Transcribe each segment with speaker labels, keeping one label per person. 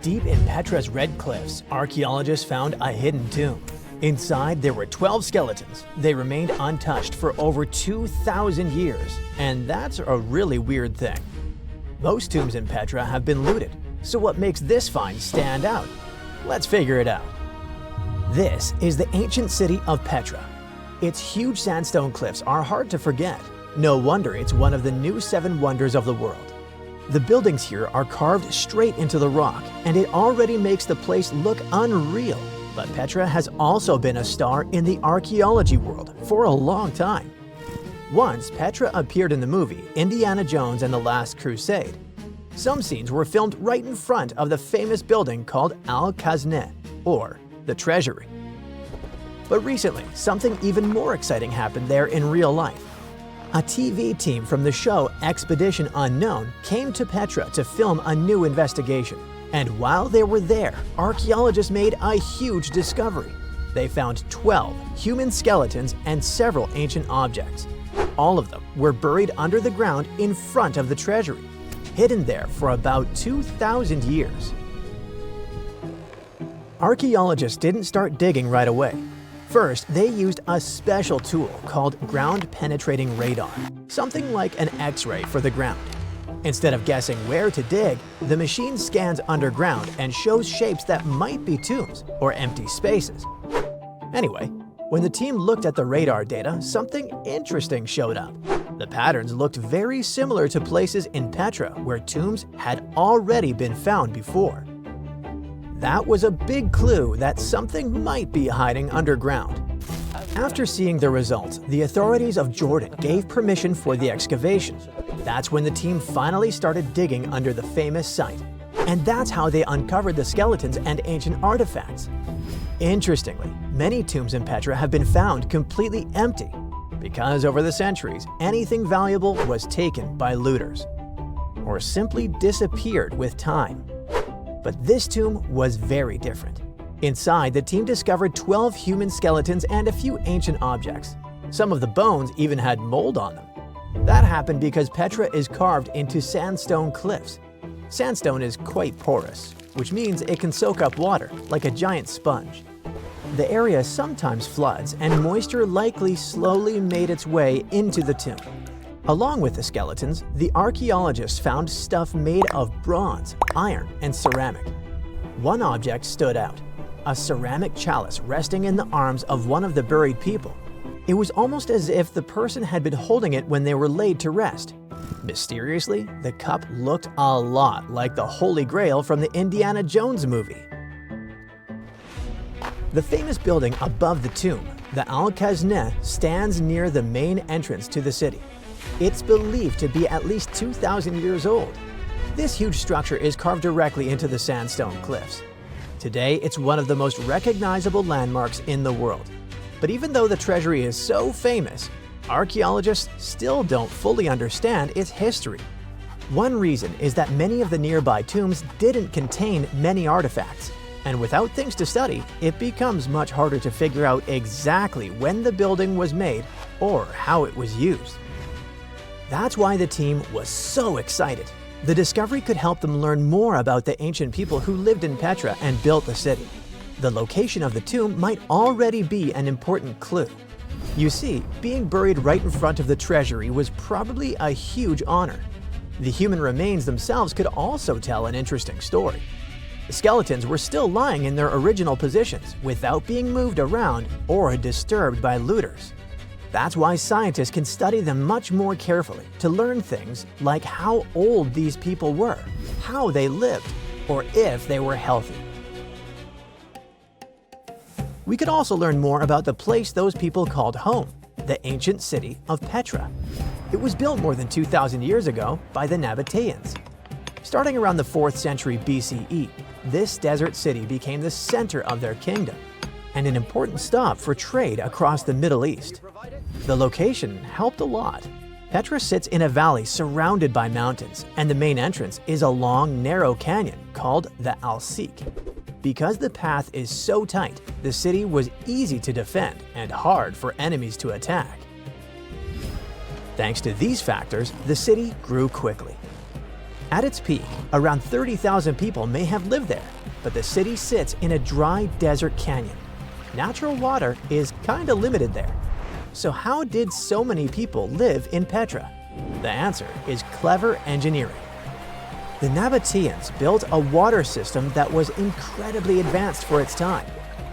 Speaker 1: Deep in Petra's red cliffs, archaeologists found a hidden tomb. Inside, there were 12 skeletons. They remained untouched for over 2,000 years, and that's a really weird thing. Most tombs in Petra have been looted, so what makes this find stand out? Let's figure it out. This is the ancient city of Petra. Its huge sandstone cliffs are hard to forget. No wonder it's one of the new 7 wonders of the world. The buildings here are carved straight into the rock, and it already makes the place look unreal. But Petra has also been a star in the archaeology world for a long time. Once, Petra appeared in the movie Indiana Jones and the Last Crusade. Some scenes were filmed right in front of the famous building called Al-Khazneh, or the Treasury. But recently, something even more exciting happened there in real life. A TV team from the show Expedition Unknown came to Petra to film a new investigation. And while they were there, archaeologists made a huge discovery. They found 12 human skeletons and several ancient objects. All of them were buried under the ground in front of the treasury, hidden there for about 2,000 years. Archaeologists didn't start digging right away. First, they used a special tool called ground-penetrating radar, something like an X-ray for the ground. Instead of guessing where to dig, the machine scans underground and shows shapes that might be tombs or empty spaces. Anyway, when the team looked at the radar data, something interesting showed up. The patterns looked very similar to places in Petra where tombs had already been found before. That was a big clue that something might be hiding underground. After seeing the results, the authorities of Jordan gave permission for the excavation. That's when the team finally started digging under the famous site. And that's how they uncovered the skeletons and ancient artifacts. Interestingly, many tombs in Petra have been found completely empty, because over the centuries, anything valuable was taken by looters, or simply disappeared with time. But this tomb was very different. Inside, the team discovered 12 human skeletons and a few ancient objects. Some of the bones even had mold on them. That happened because Petra is carved into sandstone cliffs. Sandstone is quite porous, which means it can soak up water like a giant sponge. The area sometimes floods, and moisture likely slowly made its way into the tomb. Along with the skeletons, the archaeologists found stuff made of bronze, iron, and ceramic. One object stood out, a ceramic chalice resting in the arms of one of the buried people. It was almost as if the person had been holding it when they were laid to rest. Mysteriously, the cup looked a lot like the Holy Grail from the Indiana Jones movie. The famous building above the tomb, the Al-Khazneh, stands near the main entrance to the city. It's believed to be at least 2,000 years old. This huge structure is carved directly into the sandstone cliffs. Today, it's one of the most recognizable landmarks in the world. But even though the treasury is so famous, archaeologists still don't fully understand its history. One reason is that many of the nearby tombs didn't contain many artifacts, and without things to study, it becomes much harder to figure out exactly when the building was made or how it was used. That's why the team was so excited. The discovery could help them learn more about the ancient people who lived in Petra and built the city. The location of the tomb might already be an important clue. You see, being buried right in front of the treasury was probably a huge honor. The human remains themselves could also tell an interesting story. The skeletons were still lying in their original positions without being moved around or disturbed by looters. That's why scientists can study them much more carefully to learn things like how old these people were, how they lived, or if they were healthy. We could also learn more about the place those people called home, the ancient city of Petra. It was built more than 2,000 years ago by the Nabateans. Starting around the 4th century BCE, this desert city became the center of their kingdom and an important stop for trade across the Middle East. The location helped a lot. Petra sits in a valley surrounded by mountains, and the main entrance is a long, narrow canyon called the Al-Sik. Because the path is so tight, the city was easy to defend and hard for enemies to attack. Thanks to these factors, the city grew quickly. At its peak, around 30,000 people may have lived there, but the city sits in a dry desert canyon. Natural water is kinda limited there. So how did so many people live in Petra? The answer is clever engineering. The Nabateans built a water system that was incredibly advanced for its time.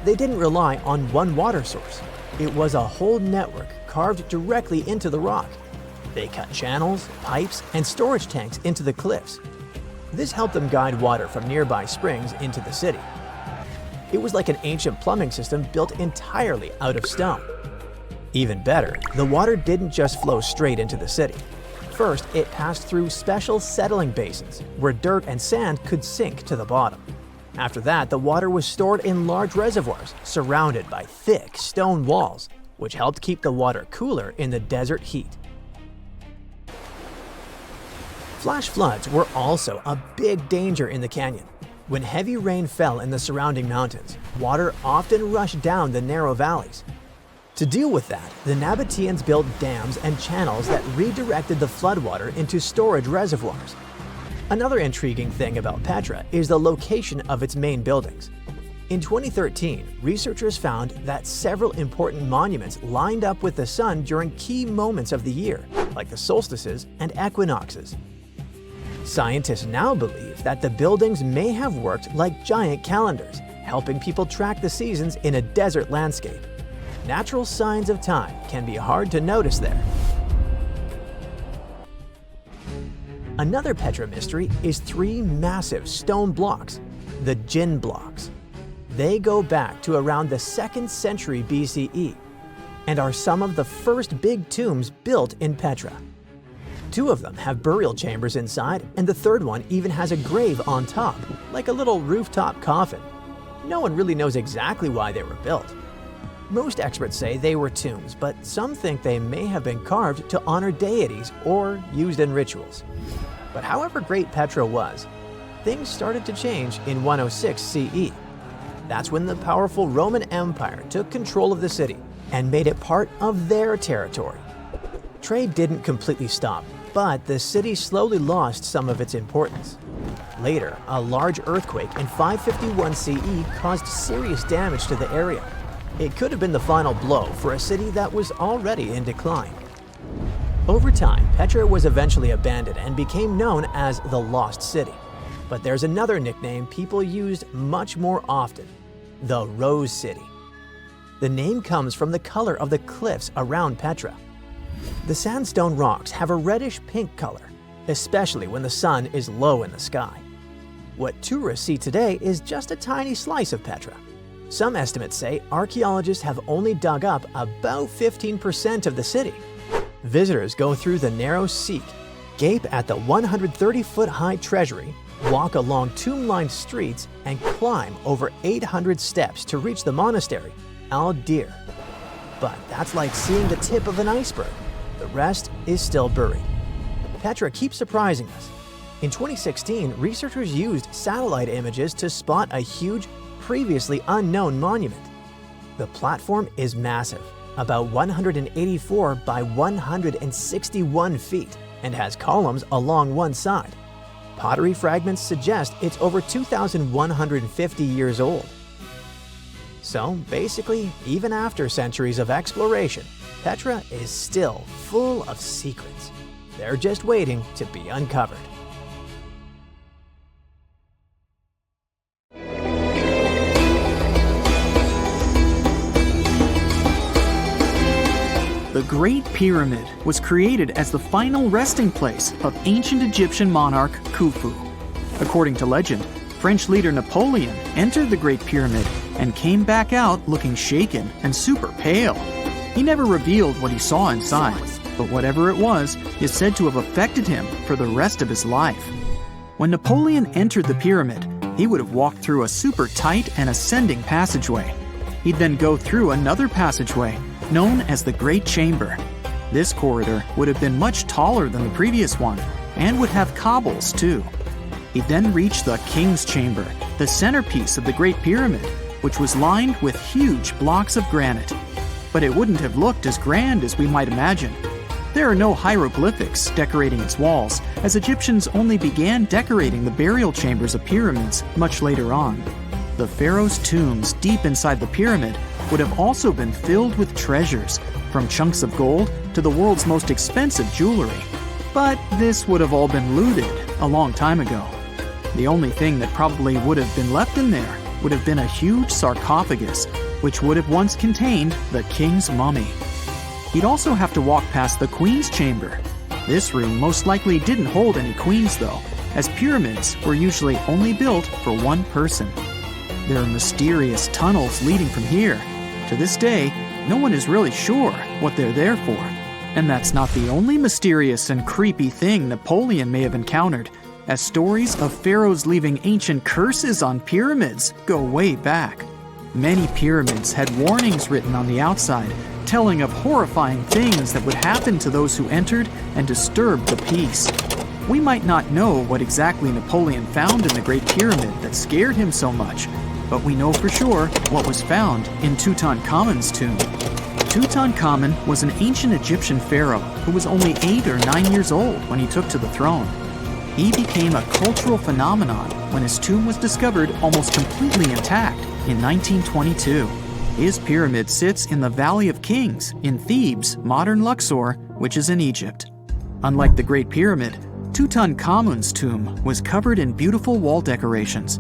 Speaker 1: They didn't rely on one water source. It was a whole network carved directly into the rock. They cut channels, pipes, and storage tanks into the cliffs. This helped them guide water from nearby springs into the city. It was like an ancient plumbing system built entirely out of stone. Even better, the water didn't just flow straight into the city. First, it passed through special settling basins where dirt and sand could sink to the bottom. After that, the water was stored in large reservoirs surrounded by thick stone walls, which helped keep the water cooler in the desert heat. Flash floods were also a big danger in the canyon. When heavy rain fell in the surrounding mountains, water often rushed down the narrow valleys. To deal with that, the Nabateans built dams and channels that redirected the floodwater into storage reservoirs. Another intriguing thing about Petra is the location of its main buildings. In 2013, researchers found that several important monuments lined up with the sun during key moments of the year, like the solstices and equinoxes. Scientists now believe that the buildings may have worked like giant calendars, helping people track the seasons in a desert landscape. Natural signs of time can be hard to notice there. Another Petra mystery is three massive stone blocks, the Jinn blocks. They go back to around the 2nd century BCE and are some of the first big tombs built in Petra. Two of them have burial chambers inside, and the third one even has a grave on top, like a little rooftop coffin. No one really knows exactly why they were built. Most experts say they were tombs, but some think they may have been carved to honor deities or used in rituals. But however great Petra was, things started to change in 106 CE. That's when the powerful Roman Empire took control of the city and made it part of their territory. Trade didn't completely stop, but the city slowly lost some of its importance. Later, a large earthquake in 551 CE caused serious damage to the area. It could have been the final blow for a city that was already in decline. Over time, Petra was eventually abandoned and became known as the Lost City. But there's another nickname people used much more often, the Rose City. The name comes from the color of the cliffs around Petra. The sandstone rocks have a reddish-pink color, especially when the sun is low in the sky. What tourists see today is just a tiny slice of Petra. Some estimates say archaeologists have only dug up about 15% of the city. Visitors go through the narrow Seek, gape at the 130-foot-high treasury, walk along tomb-lined streets, and climb over 800 steps to reach the monastery, Al-Dir. But that's like seeing the tip of an iceberg. The rest is still buried. Petra keeps surprising us. In 2016, researchers used satellite images to spot a huge, previously unknown monument. The platform is massive, about 184 by 161 feet, and has columns along one side. Pottery fragments suggest it's over 2,150 years old. So basically, even after centuries of exploration, Petra is still full of secrets. They're just waiting to be uncovered.
Speaker 2: The Great Pyramid was created as the final resting place of ancient Egyptian monarch Khufu. According to legend, French leader Napoleon entered the Great Pyramid and came back out looking shaken and super pale. He never revealed what he saw inside, but whatever it was is said to have affected him for the rest of his life. When Napoleon entered the pyramid, he would have walked through a super tight and ascending passageway. He'd then go through another passageway, known as the Great Chamber. This corridor would have been much taller than the previous one, and would have cobbles too. He'd then reach the King's Chamber, the centerpiece of the Great Pyramid, which was lined with huge blocks of granite. But it wouldn't have looked as grand as we might imagine. There are no hieroglyphics decorating its walls, as Egyptians only began decorating the burial chambers of pyramids much later on. The pharaoh's tombs deep inside the pyramid would have also been filled with treasures, from chunks of gold to the world's most expensive jewelry. But this would have all been looted a long time ago. The only thing that probably would have been left in there would have been a huge sarcophagus, which would have once contained the king's mummy. You'd also have to walk past the queen's chamber. This room most likely didn't hold any queens though, as pyramids were usually only built for one person. There are mysterious tunnels leading from here. To this day, no one is really sure what they're there for. And that's not the only mysterious and creepy thing Napoleon may have encountered, as stories of pharaohs leaving ancient curses on pyramids go way back. Many pyramids had warnings written on the outside, telling of horrifying things that would happen to those who entered and disturbed the peace. We might not know what exactly Napoleon found in the Great Pyramid that scared him so much, but we know for sure what was found in Tutankhamun's tomb. Tutankhamun was an ancient Egyptian pharaoh who was only 8 or 9 years old when he took to the throne. He became a cultural phenomenon when his tomb was discovered almost completely intact in 1922. His pyramid sits in the Valley of Kings in Thebes, modern Luxor, which is in Egypt. Unlike the Great Pyramid, Tutankhamun's tomb was covered in beautiful wall decorations.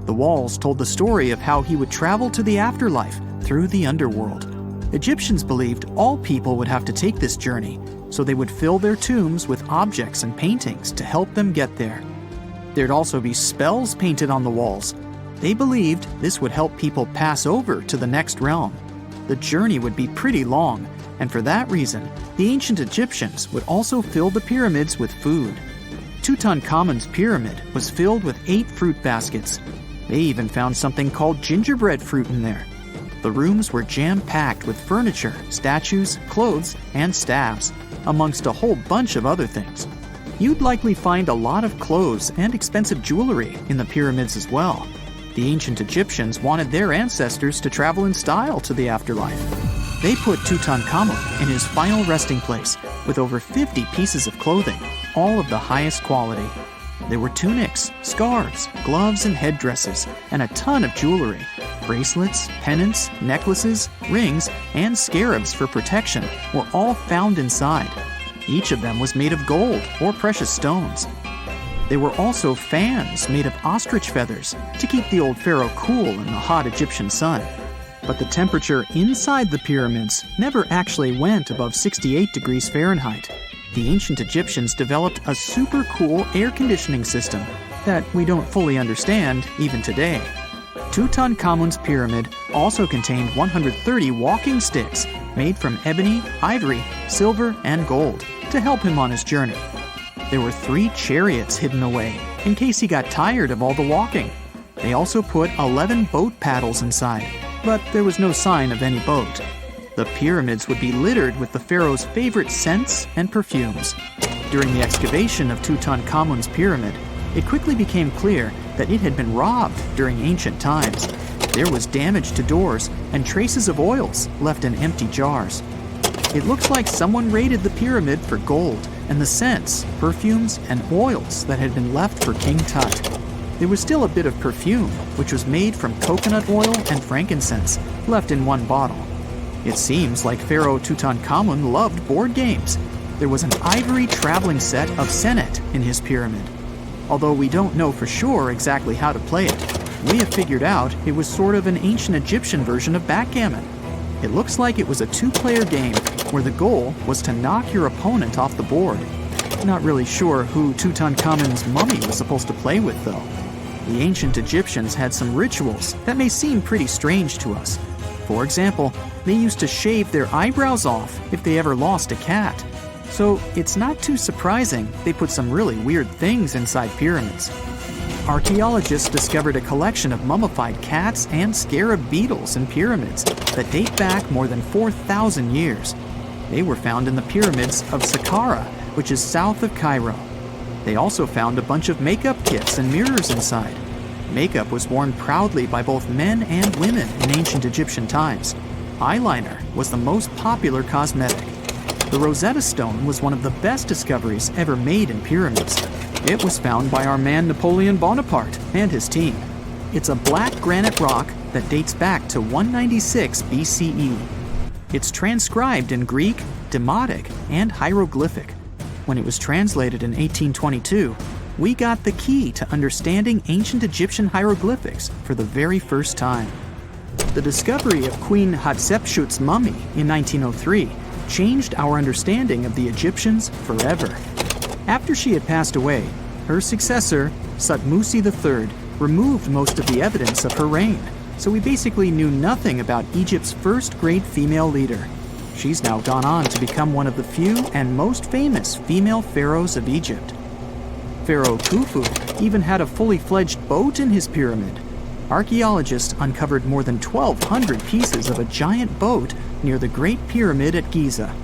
Speaker 2: The walls told the story of how he would travel to the afterlife through the underworld. Egyptians believed all people would have to take this journey, so they would fill their tombs with objects and paintings to help them get there. There'd also be spells painted on the walls. They believed this would help people pass over to the next realm. The journey would be pretty long, and for that reason, the ancient Egyptians would also fill the pyramids with food. Tutankhamun's pyramid was filled with 8 fruit baskets. They even found something called gingerbread fruit in there. The rooms were jam-packed with furniture, statues, clothes, and staffs, amongst a whole bunch of other things. You'd likely find a lot of clothes and expensive jewelry in the pyramids as well. The ancient Egyptians wanted their ancestors to travel in style to the afterlife. They put Tutankhamun in his final resting place with over 50 pieces of clothing, all of the highest quality. There were tunics, scarves, gloves, and headdresses, and a ton of jewelry. Bracelets, pendants, necklaces, rings, and scarabs for protection were all found inside. Each of them was made of gold or precious stones. There were also fans made of ostrich feathers to keep the old pharaoh cool in the hot Egyptian sun. But the temperature inside the pyramids never actually went above 68 degrees Fahrenheit. The ancient Egyptians developed a super cool air conditioning system that we don't fully understand even today. Tutankhamun's pyramid also contained 130 walking sticks made from ebony, ivory, silver, and gold to help him on his journey. There were 3 chariots hidden away in case he got tired of all the walking. They also put 11 boat paddles inside, but there was no sign of any boat. The pyramids would be littered with the pharaoh's favorite scents and perfumes. During the excavation of Tutankhamun's pyramid, it quickly became clear that it had been robbed during ancient times. There was damage to doors and traces of oils left in empty jars. It looks like someone raided the pyramid for gold and the scents, perfumes, and oils that had been left for King Tut. There was still a bit of perfume, which was made from coconut oil and frankincense, left in one bottle. It seems like Pharaoh Tutankhamun loved board games. There was an ivory traveling set of senet in his pyramid. Although we don't know for sure exactly how to play it, we have figured out it was sort of an ancient Egyptian version of backgammon. It looks like it was a 2-player game where the goal was to knock your opponent off the board. Not really sure who Tutankhamun's mummy was supposed to play with though. The ancient Egyptians had some rituals that may seem pretty strange to us. For example, they used to shave their eyebrows off if they ever lost a cat. So it's not too surprising they put some really weird things inside pyramids. Archaeologists discovered a collection of mummified cats and scarab beetles in pyramids that date back more than 4,000 years. They were found in the pyramids of Saqqara, which is south of Cairo. They also found a bunch of makeup kits and mirrors inside. Makeup was worn proudly by both men and women in ancient Egyptian times. Eyeliner was the most popular cosmetic. the Rosetta Stone was one of the best discoveries ever made in pyramids. It was found by our man Napoleon Bonaparte and his team. It's a black granite rock that dates back to 196 BCE. It's transcribed in Greek, Demotic, and hieroglyphic. When it was translated in 1822, we got the key to understanding ancient Egyptian hieroglyphics for the very first time. The discovery of Queen Hatshepsut's mummy in 1903 changed our understanding of the Egyptians forever. After she had passed away, her successor, Thutmose III, removed most of the evidence of her reign, so we basically knew nothing about Egypt's first great female leader. She's now gone on to become one of the few and most famous female pharaohs of Egypt. Pharaoh Khufu even had a fully fledged boat in his pyramid. Archaeologists uncovered more than 1,200 pieces of a giant boat near the Great Pyramid at Giza.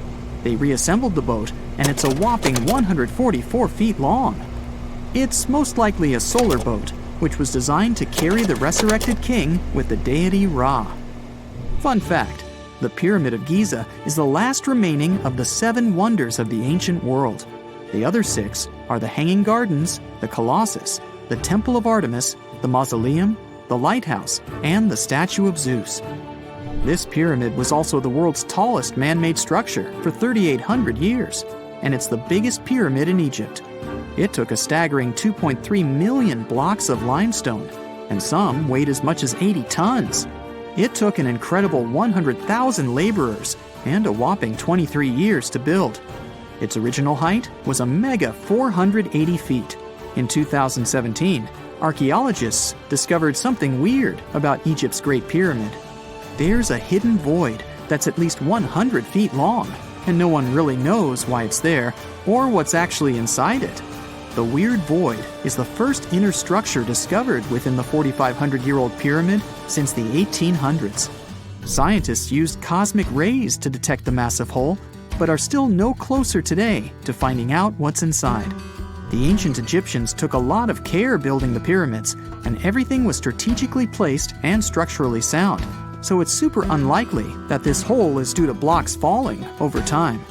Speaker 2: They reassembled the boat, and it's a whopping 144 feet long. It's most likely a solar boat, which was designed to carry the resurrected king with the deity Ra. Fun fact, the Pyramid of Giza is the last remaining of the 7 wonders of the ancient world. The other 6 are the Hanging Gardens, the Colossus, the Temple of Artemis, the Mausoleum, the Lighthouse, and the Statue of Zeus. This pyramid was also the world's tallest man-made structure for 3,800 years, and it's the biggest pyramid in Egypt. It took a staggering 2.3 million blocks of limestone, and some weighed as much as 80 tons. It took an incredible 100,000 laborers and a whopping 23 years to build. Its original height was a mega 480 feet. In 2017, archaeologists discovered something weird about Egypt's Great Pyramid. There's a hidden void that's at least 100 feet long, and no one really knows why it's there or what's actually inside it. The weird void is the first inner structure discovered within the 4,500-year-old pyramid since the 1800s. Scientists used cosmic rays to detect the massive hole, but are still no closer today to finding out what's inside. The ancient Egyptians took a lot of care building the pyramids, and everything was strategically placed and structurally sound, so it's super unlikely that this hole is due to blocks falling over time.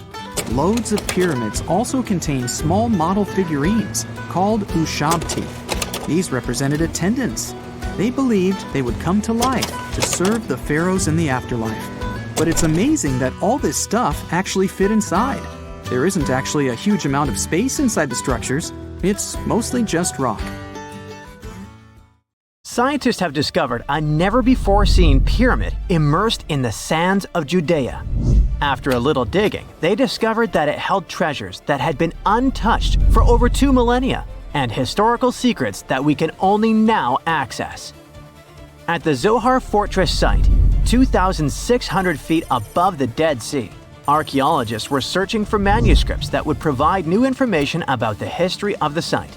Speaker 2: Loads of pyramids also contain small model figurines called ushabti. These represented attendants. They believed they would come to life to serve the pharaohs in the afterlife. But it's amazing that all this stuff actually fit inside. There isn't actually a huge amount of space inside the structures. It's mostly just rock.
Speaker 1: Scientists have discovered a never-before-seen pyramid immersed in the sands of Judea. After a little digging, they discovered that it held treasures that had been untouched for over 2 millennia and historical secrets that we can only now access. At the Zohar Fortress site, 2,600 feet above the Dead Sea, archaeologists were searching for manuscripts that would provide new information about the history of the site.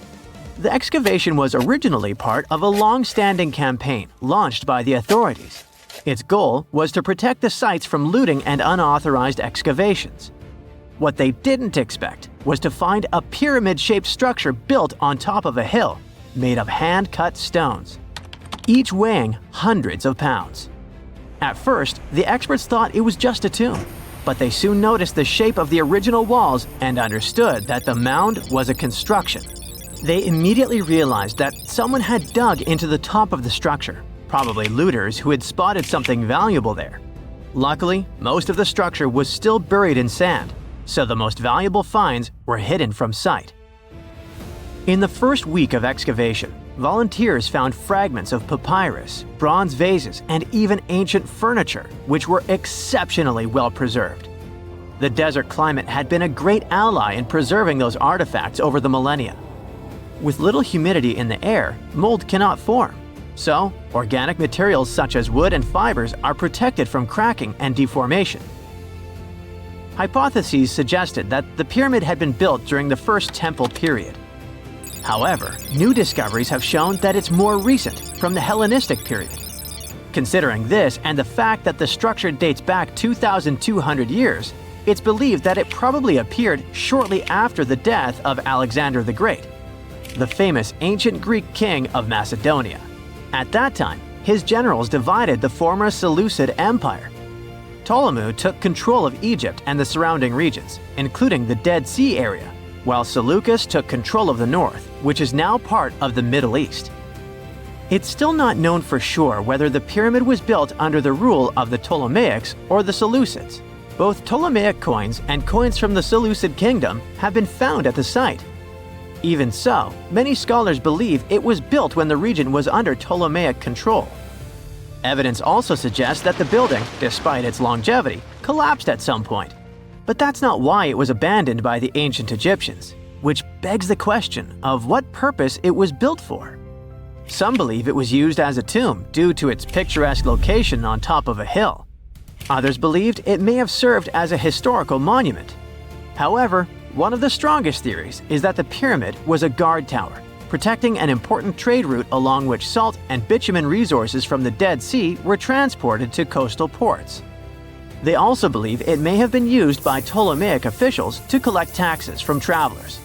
Speaker 1: The excavation was originally part of a long-standing campaign launched by the authorities. Its goal was to protect the sites from looting and unauthorized excavations. What they didn't expect was to find a pyramid-shaped structure built on top of a hill, made of hand-cut stones, each weighing hundreds of pounds. At first, the experts thought it was just a tomb, but they soon noticed the shape of the original walls and understood that the mound was a construction. They immediately realized that someone had dug into the top of the structure, probably looters who had spotted something valuable there. Luckily, most of the structure was still buried in sand, so the most valuable finds were hidden from sight. In the first week of excavation, volunteers found fragments of papyrus, bronze vases, and even ancient furniture, which were exceptionally well preserved. The desert climate had been a great ally in preserving those artifacts over the millennia. With little humidity in the air, mold cannot form, so organic materials such as wood and fibers are protected from cracking and deformation. Hypotheses suggested that the pyramid had been built during the First Temple period. However, new discoveries have shown that it's more recent, from the Hellenistic period. Considering this and the fact that the structure dates back 2,200 years, it's believed that it probably appeared shortly after the death of Alexander the Great, the famous ancient Greek king of Macedonia. At that time, his generals divided the former Seleucid Empire. Ptolemy took control of Egypt and the surrounding regions, including the Dead Sea area, while Seleucus took control of the north, which is now part of the Middle East. It's still not known for sure whether the pyramid was built under the rule of the Ptolemaics or the Seleucids. Both Ptolemaic coins and coins from the Seleucid kingdom have been found at the site. Even so, many scholars believe it was built when the region was under Ptolemaic control. Evidence also suggests that the building, despite its longevity, collapsed at some point. But that's not why it was abandoned by the ancient Egyptians, which begs the question of what purpose it was built for. Some believe it was used as a tomb due to its picturesque location on top of a hill. Others believed it may have served as a historical monument. However, one of the strongest theories is that the pyramid was a guard tower, protecting an important trade route along which salt and bitumen resources from the Dead Sea were transported to coastal ports. They also believe it may have been used by Ptolemaic officials to collect taxes from travelers.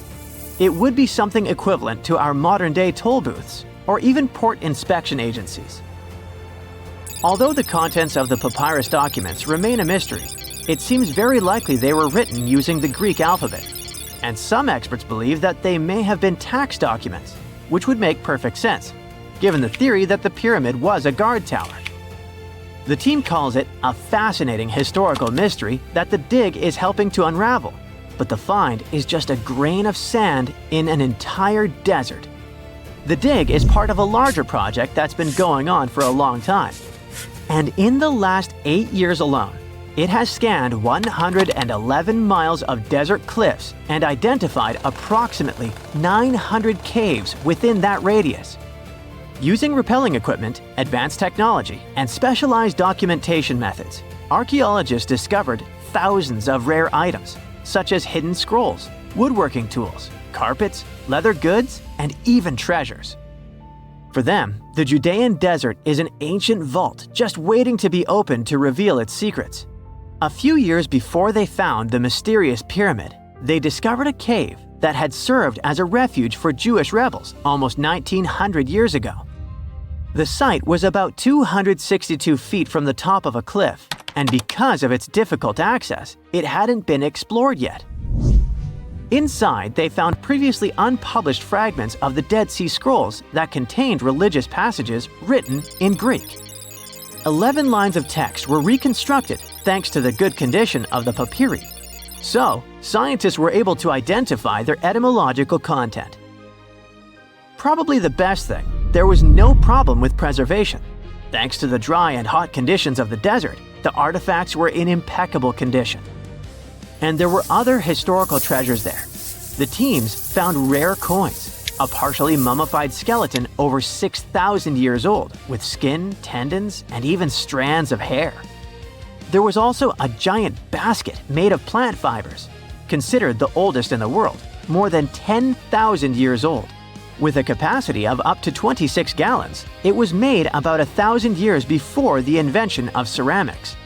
Speaker 1: It would be something equivalent to our modern-day toll booths, or even port inspection agencies. Although the contents of the papyrus documents remain a mystery, it seems very likely they were written using the Greek alphabet, and some experts believe that they may have been tax documents, which would make perfect sense, given the theory that the pyramid was a guard tower. The team calls it a fascinating historical mystery that the dig is helping to unravel, but the find is just a grain of sand in an entire desert. The dig is part of a larger project that's been going on for a long time. And in the last 8 years alone, it has scanned 111 miles of desert cliffs and identified approximately 900 caves within that radius. Using rappelling equipment, advanced technology, and specialized documentation methods, archaeologists discovered thousands of rare items, such as hidden scrolls, woodworking tools, carpets, leather goods, and even treasures. For them, the Judean Desert is an ancient vault just waiting to be opened to reveal its secrets. A few years before they found the mysterious pyramid, they discovered a cave that had served as a refuge for Jewish rebels almost 1900 years ago. The site was about 262 feet from the top of a cliff, and because of its difficult access, it hadn't been explored yet. Inside, they found previously unpublished fragments of the Dead Sea Scrolls that contained religious passages written in Greek. 11 lines of text were reconstructed thanks to the good condition of the papyri. So, scientists were able to identify their etymological content. Probably the best thing, there was no problem with preservation. Thanks to the dry and hot conditions of the desert, the artifacts were in impeccable condition. And there were other historical treasures there. The teams found rare coins, a partially mummified skeleton over 6,000 years old, with skin, tendons, and even strands of hair. There was also a giant basket made of plant fibers, considered the oldest in the world, more than 10,000 years old. With a capacity of up to 26 gallons, it was made about 1,000 years before the invention of ceramics.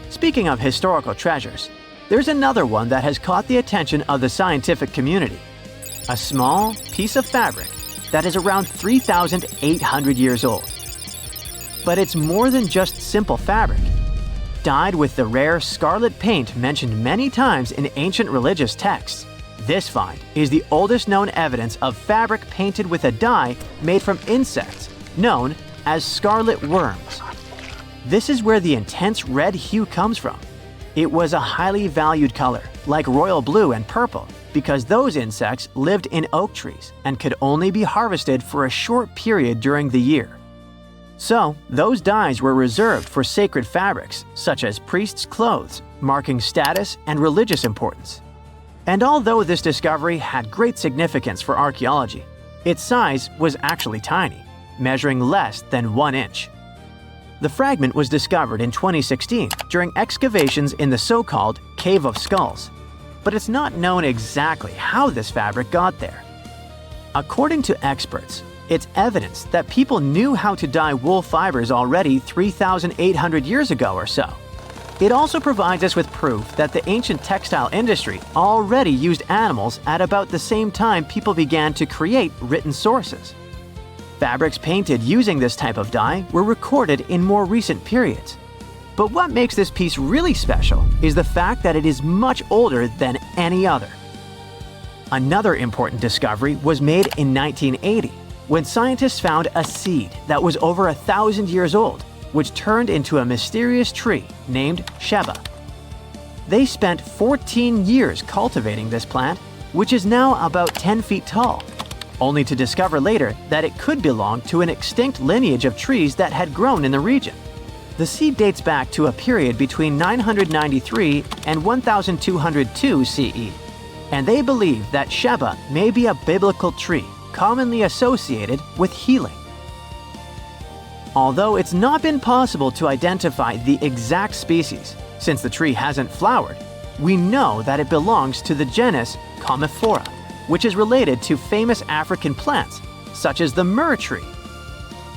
Speaker 1: Speaking of historical treasures, there's another one that has caught the attention of the scientific community. A small piece of fabric that is around 3,800 years old. But it's more than just simple fabric. Dyed with the rare scarlet paint mentioned many times in ancient religious texts, this find is the oldest known evidence of fabric painted with a dye made from insects, known as scarlet worms. This is where the intense red hue comes from. It was a highly valued color, like royal blue and purple, because those insects lived in oak trees and could only be harvested for a short period during the year. So, those dyes were reserved for sacred fabrics, such as priests' clothes, marking status and religious importance. And although this discovery had great significance for archaeology, its size was actually tiny, measuring less than 1 inch. The fragment was discovered in 2016 during excavations in the so-called Cave of Skulls, but it's not known exactly how this fabric got there. According to experts, it's evidence that people knew how to dye wool fibers already 3,800 years ago or so. It also provides us with proof that the ancient textile industry already used animals at about the same time people began to create written sources. Fabrics painted using this type of dye were recorded in more recent periods. But what makes this piece really special is the fact that it is much older than any other. Another important discovery was made in 1980, when scientists found a seed that was over 1,000 years old, which turned into a mysterious tree named Sheba. They spent 14 years cultivating this plant, which is now about 10 feet tall, only to discover later that it could belong to an extinct lineage of trees that had grown in the region. The seed dates back to a period between 993 and 1202 CE, and they believe that Sheba may be a biblical tree commonly associated with healing. Although it's not been possible to identify the exact species, since the tree hasn't flowered, we know that it belongs to the genus Commiphora, which is related to famous African plants, such as the myrrh tree.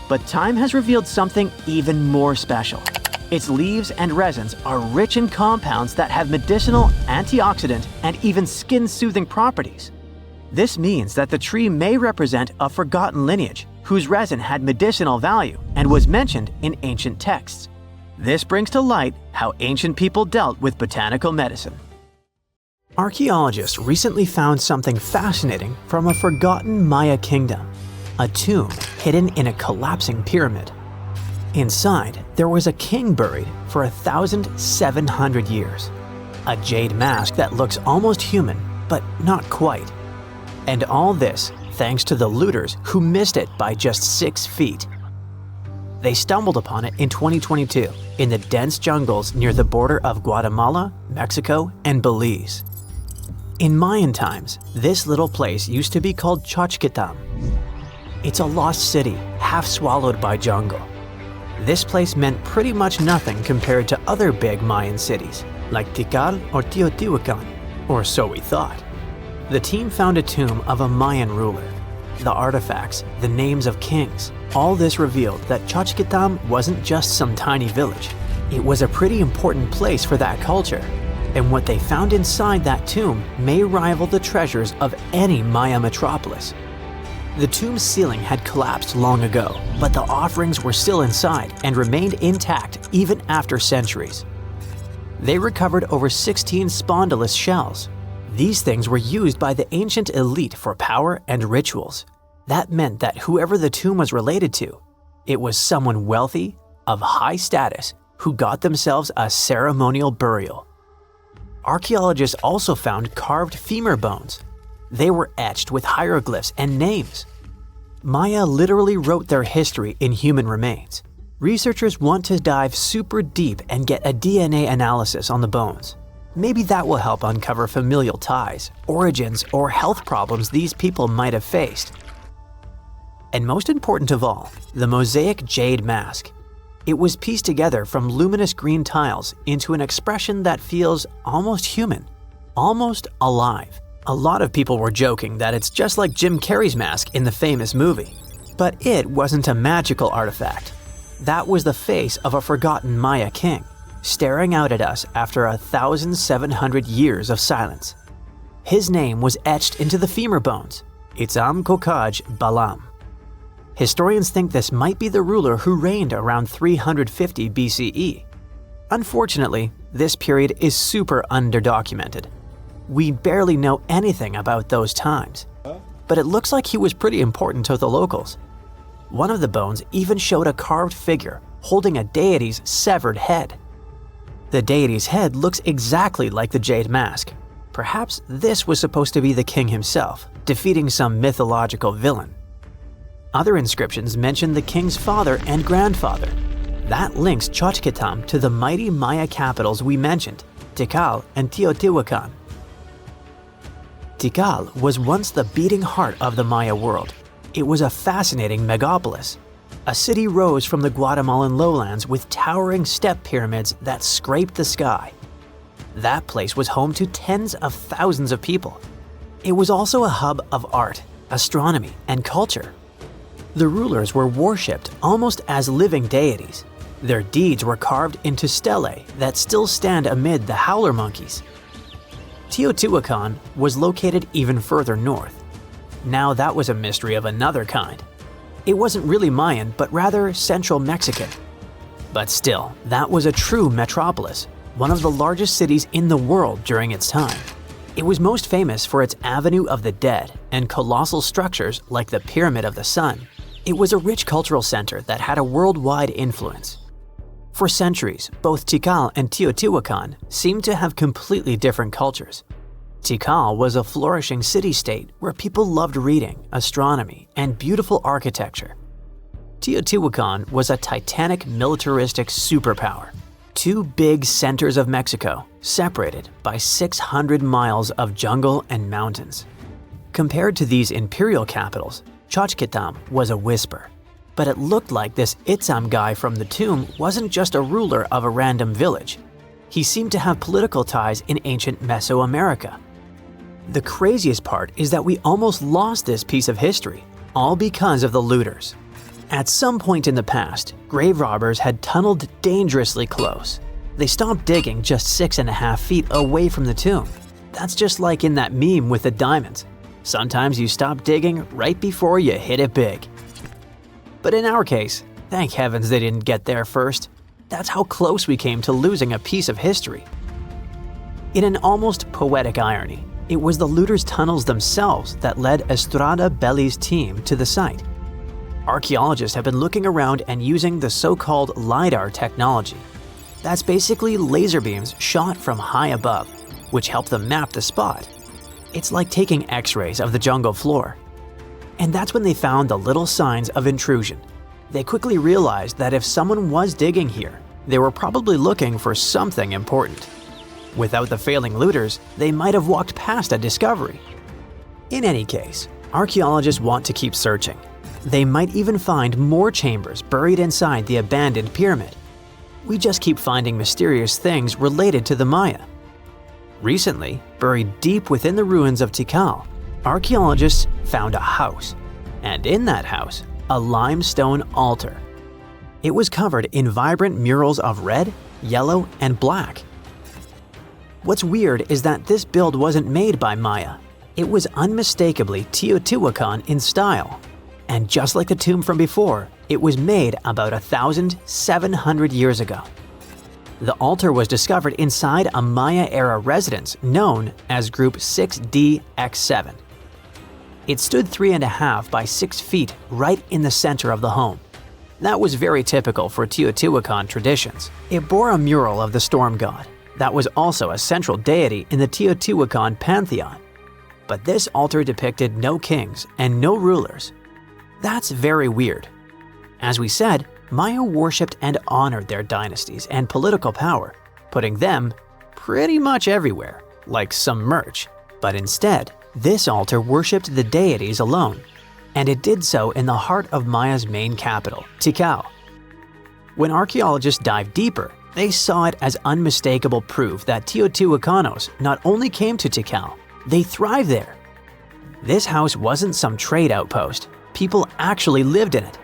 Speaker 1: But time has revealed something even more special. Its leaves and resins are rich in compounds that have medicinal, antioxidant, and even skin-soothing properties. This means that the tree may represent a forgotten lineage whose resin had medicinal value and was mentioned in ancient texts. This brings to light how ancient people dealt with botanical medicine. Archaeologists recently found something fascinating from a forgotten Maya kingdom, a tomb hidden in a collapsing pyramid. Inside, there was a king buried for 1,700 years, a jade mask that looks almost human, but not quite. And all this thanks to the looters who missed it by just 6 feet. They stumbled upon it in 2022 in the dense jungles near the border of Guatemala, Mexico, and Belize. In Mayan times, this little place used to be called Xochitlam. It's a lost city, half swallowed by jungle. This place meant pretty much nothing compared to other big Mayan cities, like Tikal or Teotihuacan, or so we thought. The team found a tomb of a Mayan ruler. The artifacts, the names of kings, all this revealed that Xochitlam wasn't just some tiny village. It was a pretty important place for that culture, and what they found inside that tomb may rival the treasures of any Maya metropolis. The tomb's ceiling had collapsed long ago, but the offerings were still inside and remained intact even after centuries. They recovered over 16 spondylus shells. These things were used by the ancient elite for power and rituals. That meant that whoever the tomb was related to, it was someone wealthy, of high status, who got themselves a ceremonial burial. Archaeologists also found carved femur bones. They were etched with hieroglyphs and names. Maya literally wrote their history in human remains. Researchers want to dive super deep and get a DNA analysis on the bones. Maybe that will help uncover familial ties, origins, or health problems these people might have faced. And most important of all, the mosaic jade mask. It was pieced together from luminous green tiles into an expression that feels almost human, almost alive. A lot of people were joking that it's just like Jim Carrey's mask in the famous movie. But it wasn't a magical artifact. That was the face of a forgotten Maya king, staring out at us after 1,700 years of silence. His name was etched into the femur bones, Itzam Kokaj Balam. Historians think this might be the ruler who reigned around 350 BCE. Unfortunately, this period is super underdocumented. We barely know anything about those times, but it looks like he was pretty important to the locals. One of the bones even showed a carved figure holding a deity's severed head. The deity's head looks exactly like the jade mask. Perhaps this was supposed to be the king himself, defeating some mythological villain. Other inscriptions mention the king's father and grandfather. That links Xochitlam to the mighty Maya capitals we mentioned, Tikal and Teotihuacan. Tikal was once the beating heart of the Maya world. It was a fascinating megapolis. A city rose from the Guatemalan lowlands with towering step pyramids that scraped the sky. That place was home to tens of thousands of people. It was also a hub of art, astronomy, and culture. The rulers were worshipped almost as living deities. Their deeds were carved into stelae that still stand amid the howler monkeys. Teotihuacan was located even further north. Now that was a mystery of another kind. It wasn't really Mayan, but rather Central Mexican. But still, that was a true metropolis, one of the largest cities in the world during its time. It was most famous for its Avenue of the Dead and colossal structures like the Pyramid of the Sun. It was a rich cultural center that had a worldwide influence. For centuries, both Tikal and Teotihuacan seemed to have completely different cultures. Tikal was a flourishing city-state where people loved reading, astronomy, and beautiful architecture. Teotihuacan was a titanic militaristic superpower. Two big centers of Mexico, separated by 600 miles of jungle and mountains. Compared to these imperial capitals, Xochitlam was a whisper. But it looked like this Itzam guy from the tomb wasn't just a ruler of a random village. He seemed to have political ties in ancient Mesoamerica. The craziest part is that we almost lost this piece of history, all because of the looters. At some point in the past, grave robbers had tunneled dangerously close. They stopped digging just 6.5 feet away from the tomb. That's just like in that meme with the diamonds. Sometimes you stop digging right before you hit it big. But in our case, thank heavens they didn't get there first. That's how close we came to losing a piece of history. In an almost poetic irony, it was the looters' tunnels themselves that led Estrada Belli's team to the site. Archaeologists have been looking around and using the so-called LiDAR technology. That's basically laser beams shot from high above, which help them map the spot. It's like taking X-rays of the jungle floor. And that's when they found the little signs of intrusion. They quickly realized that if someone was digging here, they were probably looking for something important. Without the failing looters, they might have walked past a discovery. In any case, archaeologists want to keep searching. They might even find more chambers buried inside the abandoned pyramid. We just keep finding mysterious things related to the Maya. Recently, buried deep within the ruins of Tikal, archaeologists found a house, and in that house, a limestone altar. It was covered in vibrant murals of red, yellow, and black. What's weird is that this build wasn't made by Maya. It was unmistakably Teotihuacan in style. And just like the tomb from before, it was made about 1,700 years ago. The altar was discovered inside a Maya-era residence known as Group 6DX7. It stood 3.5 by 6 feet right in the center of the home. That was very typical for Teotihuacan traditions. It bore a mural of the storm god. That was also a central deity in the Teotihuacan pantheon. But this altar depicted no kings and no rulers. That's very weird. As we said, Maya worshipped and honored their dynasties and political power, putting them pretty much everywhere, like some merch. But instead, this altar worshipped the deities alone, and it did so in the heart of Maya's main capital, Tikal. When archaeologists dived deeper, they saw it as unmistakable proof that Teotihuacanos not only came to Tikal, they thrived there. This house wasn't some trade outpost. People actually lived in it.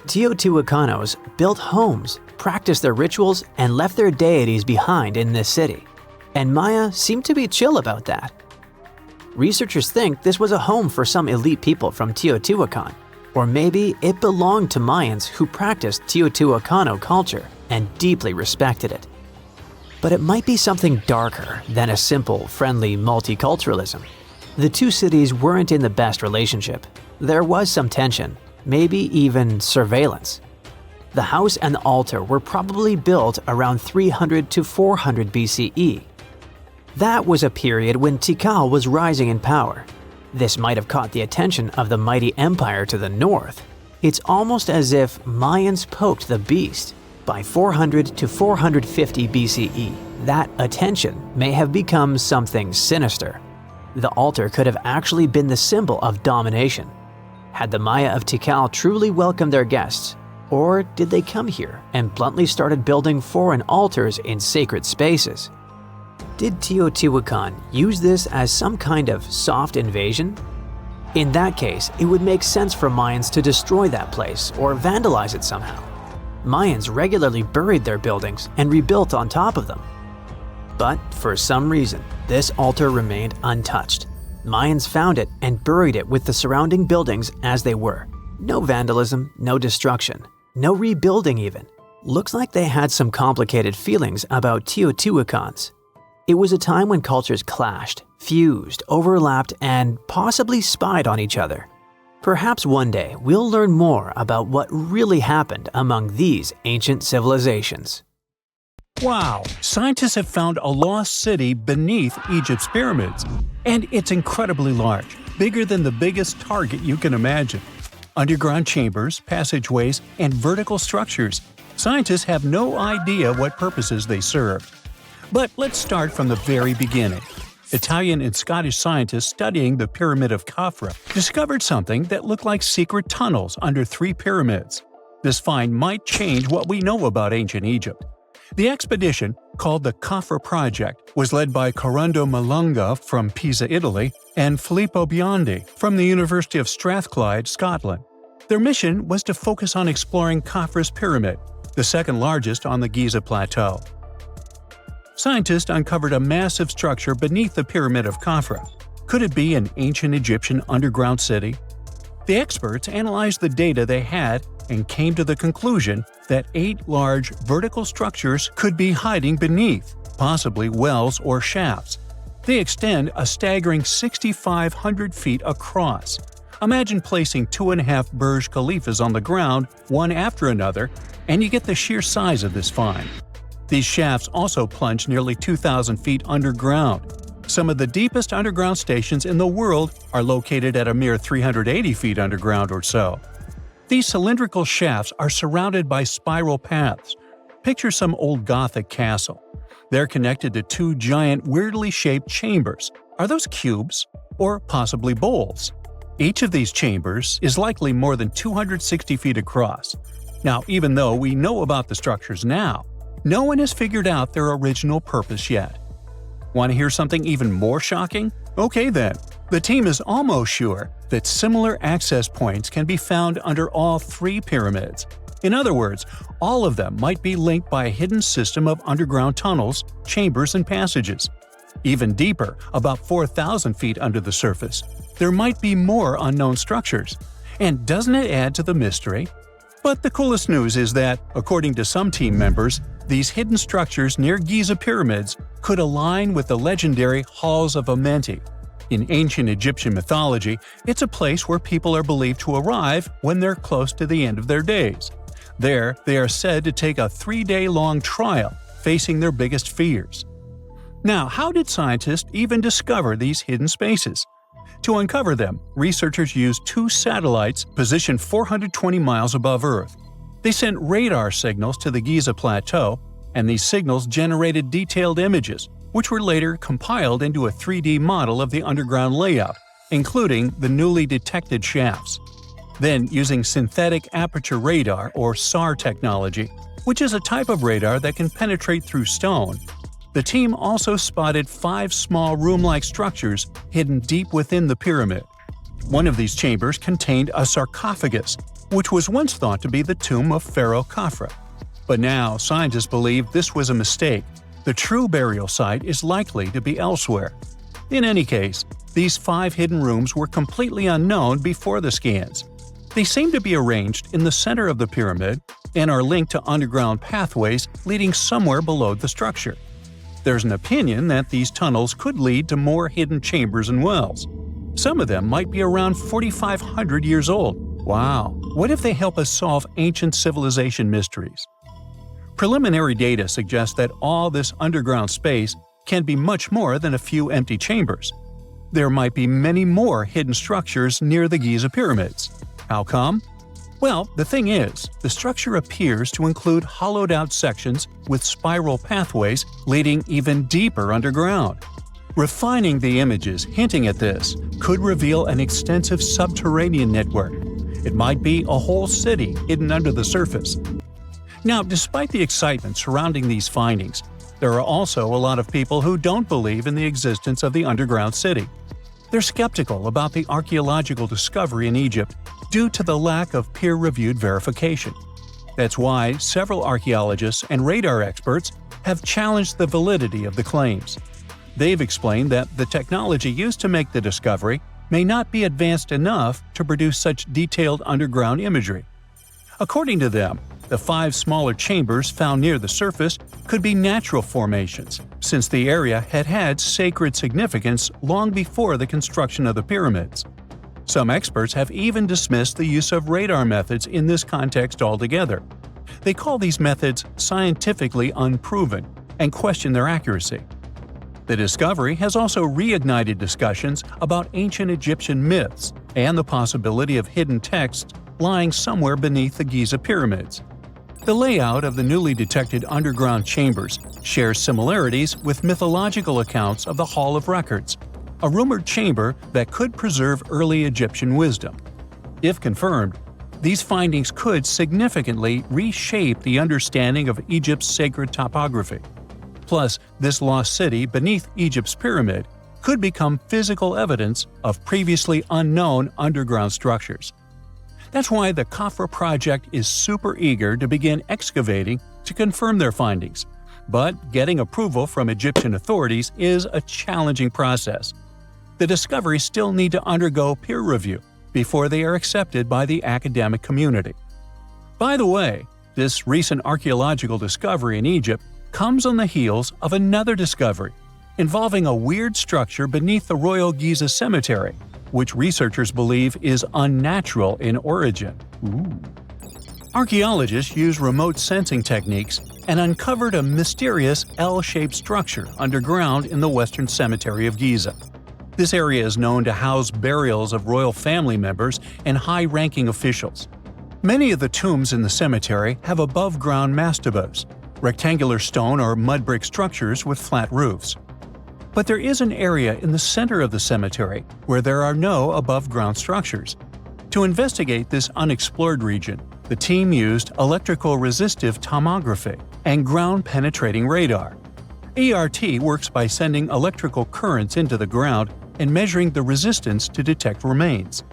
Speaker 1: Teotihuacanos built homes, practiced their rituals, and left their deities behind in this city. And Maya seemed to be chill about that. Researchers think this was a home for some elite people from Teotihuacan, or maybe it belonged to Mayans who practiced Teotihuacano culture and deeply respected it. But it might be something darker than a simple, friendly multiculturalism. The two cities weren't in the best relationship. There was some tension, maybe even surveillance. The house and the altar were probably built around 300 to 400 BCE. That was a period when Tikal was rising in power. This might have caught the attention of the mighty empire to the north. It's almost as if Mayans poked the beast. By 400 to 450 BCE, that attention may have become something sinister. The altar could have actually been the symbol of domination. Had the Maya of Tikal truly welcomed their guests, or did they come here and bluntly started building foreign altars in sacred spaces? Did Teotihuacan use this as some kind of soft invasion? In that case, it would make sense for Mayans to destroy that place or vandalize it somehow. Mayans regularly buried their buildings and rebuilt on top of them. But for some reason, this altar remained untouched. Mayans found it and buried it with the surrounding buildings as they were. No vandalism, no destruction, no rebuilding even. looks like they had some complicated feelings about Teotihuacans. It was a time when cultures clashed, fused, overlapped, and possibly spied on each other. Perhaps one day we'll learn more about what really happened among these ancient civilizations.
Speaker 3: Wow! Scientists have found a lost city beneath Egypt's pyramids. And it's incredibly large, bigger than the biggest target you can imagine. Underground chambers, passageways, and vertical structures. Scientists have no idea what purposes they serve. But let's start from the very beginning. Italian and Scottish scientists studying the Pyramid of Khafra discovered something that looked like secret tunnels under 3 pyramids. This find might change what we know about ancient Egypt. The expedition, called the Khafra Project, was led by Corrado Malunga from Pisa, Italy, and Filippo Biondi from the University of Strathclyde, Scotland. Their mission was to focus on exploring Khafra's pyramid, the second largest on the Giza Plateau. Scientists uncovered a massive structure beneath the Pyramid of Khafra. Could it be an ancient Egyptian underground city? The experts analyzed the data they had and came to the conclusion that 8 large vertical structures could be hiding beneath, possibly wells or shafts. They extend a staggering 6,500 feet across. Imagine placing 2.5 Burj Khalifas on the ground, one after another, and you get the sheer size of this find. These shafts also plunge nearly 2,000 feet underground. Some of the deepest underground stations in the world are located at a mere 380 feet underground or so. These cylindrical shafts are surrounded by spiral paths. Picture some old Gothic castle. They're connected to 2 giant, weirdly shaped chambers. Are those cubes? Or possibly bowls? Each of these chambers is likely more than 260 feet across. Now, even though we know about the structures now, no one has figured out their original purpose yet. Want to hear something even more shocking? Okay then. The team is almost sure that similar access points can be found under all 3 pyramids. In other words, all of them might be linked by a hidden system of underground tunnels, chambers, and passages. Even deeper, about 4,000 feet under the surface, there might be more unknown structures. And doesn't it add to the mystery? But the coolest news is that, according to some team members, these hidden structures near Giza pyramids could align with the legendary Halls of Amenti. In ancient Egyptian mythology, it's a place where people are believed to arrive when they're close to the end of their days. There, they are said to take a 3-day-long trial, facing their biggest fears. Now, how did scientists even discover these hidden spaces? To uncover them, researchers used 2 satellites positioned 420 miles above Earth. They sent radar signals to the Giza Plateau, and these signals generated detailed images, which were later compiled into a 3D model of the underground layout, including the newly detected shafts. Then, using synthetic aperture radar or SAR technology, which is a type of radar that can penetrate through stone, the team also spotted 5 small room-like structures hidden deep within the pyramid. One of these chambers contained a sarcophagus, which was once thought to be the tomb of Pharaoh Khafra. But now, scientists believe this was a mistake. The true burial site is likely to be elsewhere. In any case, these 5 hidden rooms were completely unknown before the scans. They seem to be arranged in the center of the pyramid and are linked to underground pathways leading somewhere below the structure. There's an opinion that these tunnels could lead to more hidden chambers and wells. Some of them might be around 4,500 years old. Wow! What if they help us solve ancient civilization mysteries? Preliminary data suggests that all this underground space can be much more than a few empty chambers. There might be many more hidden structures near the Giza pyramids. How come? Well, the thing is, the structure appears to include hollowed-out sections with spiral pathways leading even deeper underground. Refining the images hinting at this could reveal an extensive subterranean network. It might be a whole city hidden under the surface. Now, despite the excitement surrounding these findings, there are also a lot of people who don't believe in the existence of the underground city. They're skeptical about the archaeological discovery in Egypt due to the lack of peer-reviewed verification. That's why several archaeologists and radar experts have challenged the validity of the claims. They've explained that the technology used to make the discovery may not be advanced enough to produce such detailed underground imagery. According to them, The 5 smaller chambers found near the surface could be natural formations, since the area had had sacred significance long before the construction of the pyramids. Some experts have even dismissed the use of radar methods in this context altogether. They call these methods scientifically unproven and question their accuracy. The discovery has also reignited discussions about ancient Egyptian myths and the possibility of hidden texts lying somewhere beneath the Giza pyramids. The layout of the newly detected underground chambers shares similarities with mythological accounts of the Hall of Records, a rumored chamber that could preserve early Egyptian wisdom. If confirmed, these findings could significantly reshape the understanding of Egypt's sacred topography. Plus, this lost city beneath Egypt's pyramid could become physical evidence of previously unknown underground structures. That's why the Khafra project is super eager to begin excavating to confirm their findings. But getting approval from Egyptian authorities is a challenging process. The discoveries still need to undergo peer review before they are accepted by the academic community. By the way, this recent archaeological discovery in Egypt comes on the heels of another discovery involving a weird structure beneath the Royal Giza Cemetery, which researchers believe is unnatural in origin. Archaeologists use remote sensing techniques and uncovered a mysterious L-shaped structure underground in the Western Cemetery of Giza. This area is known to house burials of royal family members and high-ranking officials. Many of the tombs in the cemetery have above-ground mastabas, rectangular stone or mud brick structures with flat roofs. But there is an area in the center of the cemetery where there are no above-ground structures. To investigate this unexplored region, the team used electrical resistive tomography and ground-penetrating radar. ERT works by sending electrical currents into the ground and measuring the resistance to detect remains.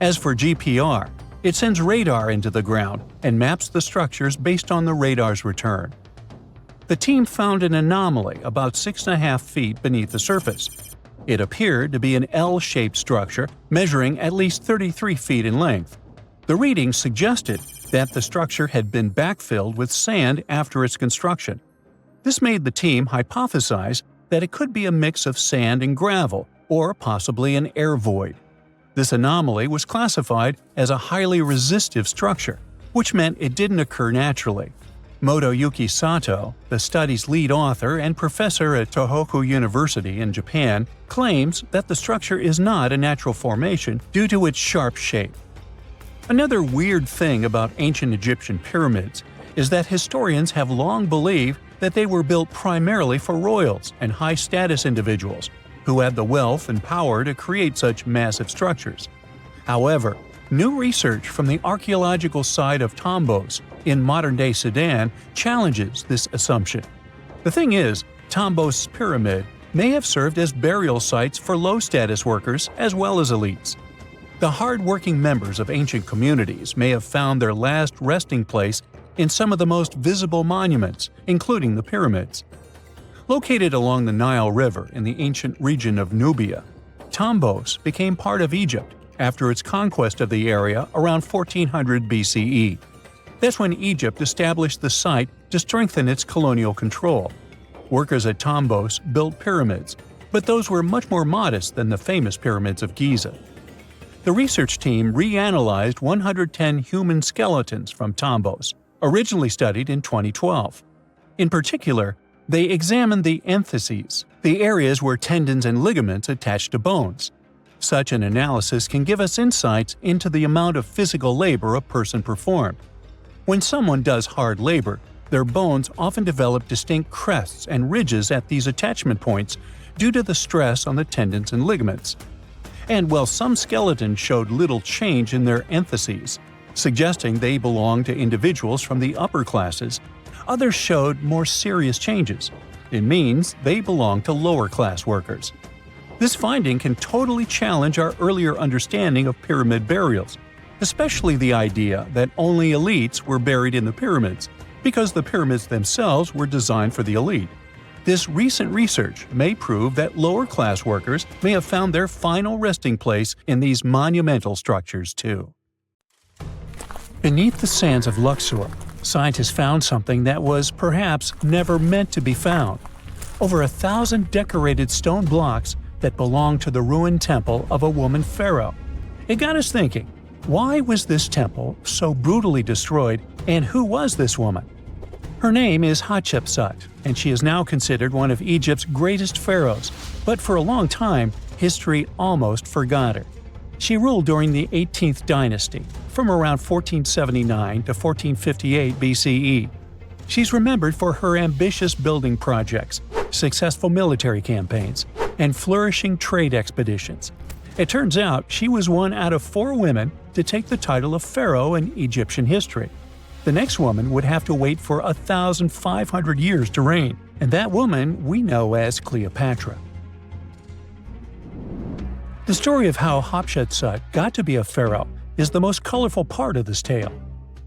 Speaker 3: As for GPR, it sends radar into the ground and maps the structures based on the radar's return. The team found an anomaly about 6.5 feet beneath the surface. It appeared to be an L-shaped structure measuring at least 33 feet in length. The readings suggested that the structure had been backfilled with sand after its construction. This made the team hypothesize that it could be a mix of sand and gravel, or possibly an air void. This anomaly was classified as a highly resistive structure, which meant it didn't occur naturally. Motoyuki Sato, the study's lead author and professor at Tohoku University in Japan, claims that the structure is not a natural formation due to its sharp shape. Another weird thing about ancient Egyptian pyramids is that historians have long believed that they were built primarily for royals and high-status individuals who had the wealth and power to create such massive structures. However, new research from the archaeological site of Tombos in modern-day Sudan challenges this assumption. The thing is, Tombos' pyramid may have served as burial sites for low-status workers as well as elites. The hard-working members of ancient communities may have found their last resting place in some of the most visible monuments, including the pyramids. Located along the Nile River in the ancient region of Nubia, Tombos became part of Egypt after its conquest of the area around 1400 BCE. That's when Egypt established the site to strengthen its colonial control. Workers at Tombos built pyramids, but those were much more modest than the famous pyramids of Giza. The research team reanalyzed 110 human skeletons from Tombos, originally studied in 2012. In particular, they examined the entheses, the areas where tendons and ligaments attach to bones. Such an analysis can give us insights into the amount of physical labor a person performed. When someone does hard labor, their bones often develop distinct crests and ridges at these attachment points due to the stress on the tendons and ligaments. And while some skeletons showed little change in their entheses, suggesting they belonged to individuals from the upper classes, others showed more serious changes. It means they belong to lower-class workers. This finding can totally challenge our earlier understanding of pyramid burials, especially the idea that only elites were buried in the pyramids, because the pyramids themselves were designed for the elite. This recent research may prove that lower-class workers may have found their final resting place in these monumental structures too. Beneath the sands of Luxor, Scientists found something that was perhaps never meant to be found. Over 1,000 decorated stone blocks that belonged to the ruined temple of a woman pharaoh. It got us thinking, why was this temple so brutally destroyed, and who was this woman? Her name is Hatshepsut, and she is now considered one of Egypt's greatest pharaohs, but for a long time, history almost forgot her. She ruled during the 18th dynasty, from around 1479 to 1458 BCE. She's remembered for her ambitious building projects, successful military campaigns, and flourishing trade expeditions. It turns out she was one out of 4 women to take the title of pharaoh in Egyptian history. The next woman would have to wait for 1,500 years to reign, and that woman we know as Cleopatra. The story of how Hatshepsut got to be a pharaoh is the most colorful part of this tale.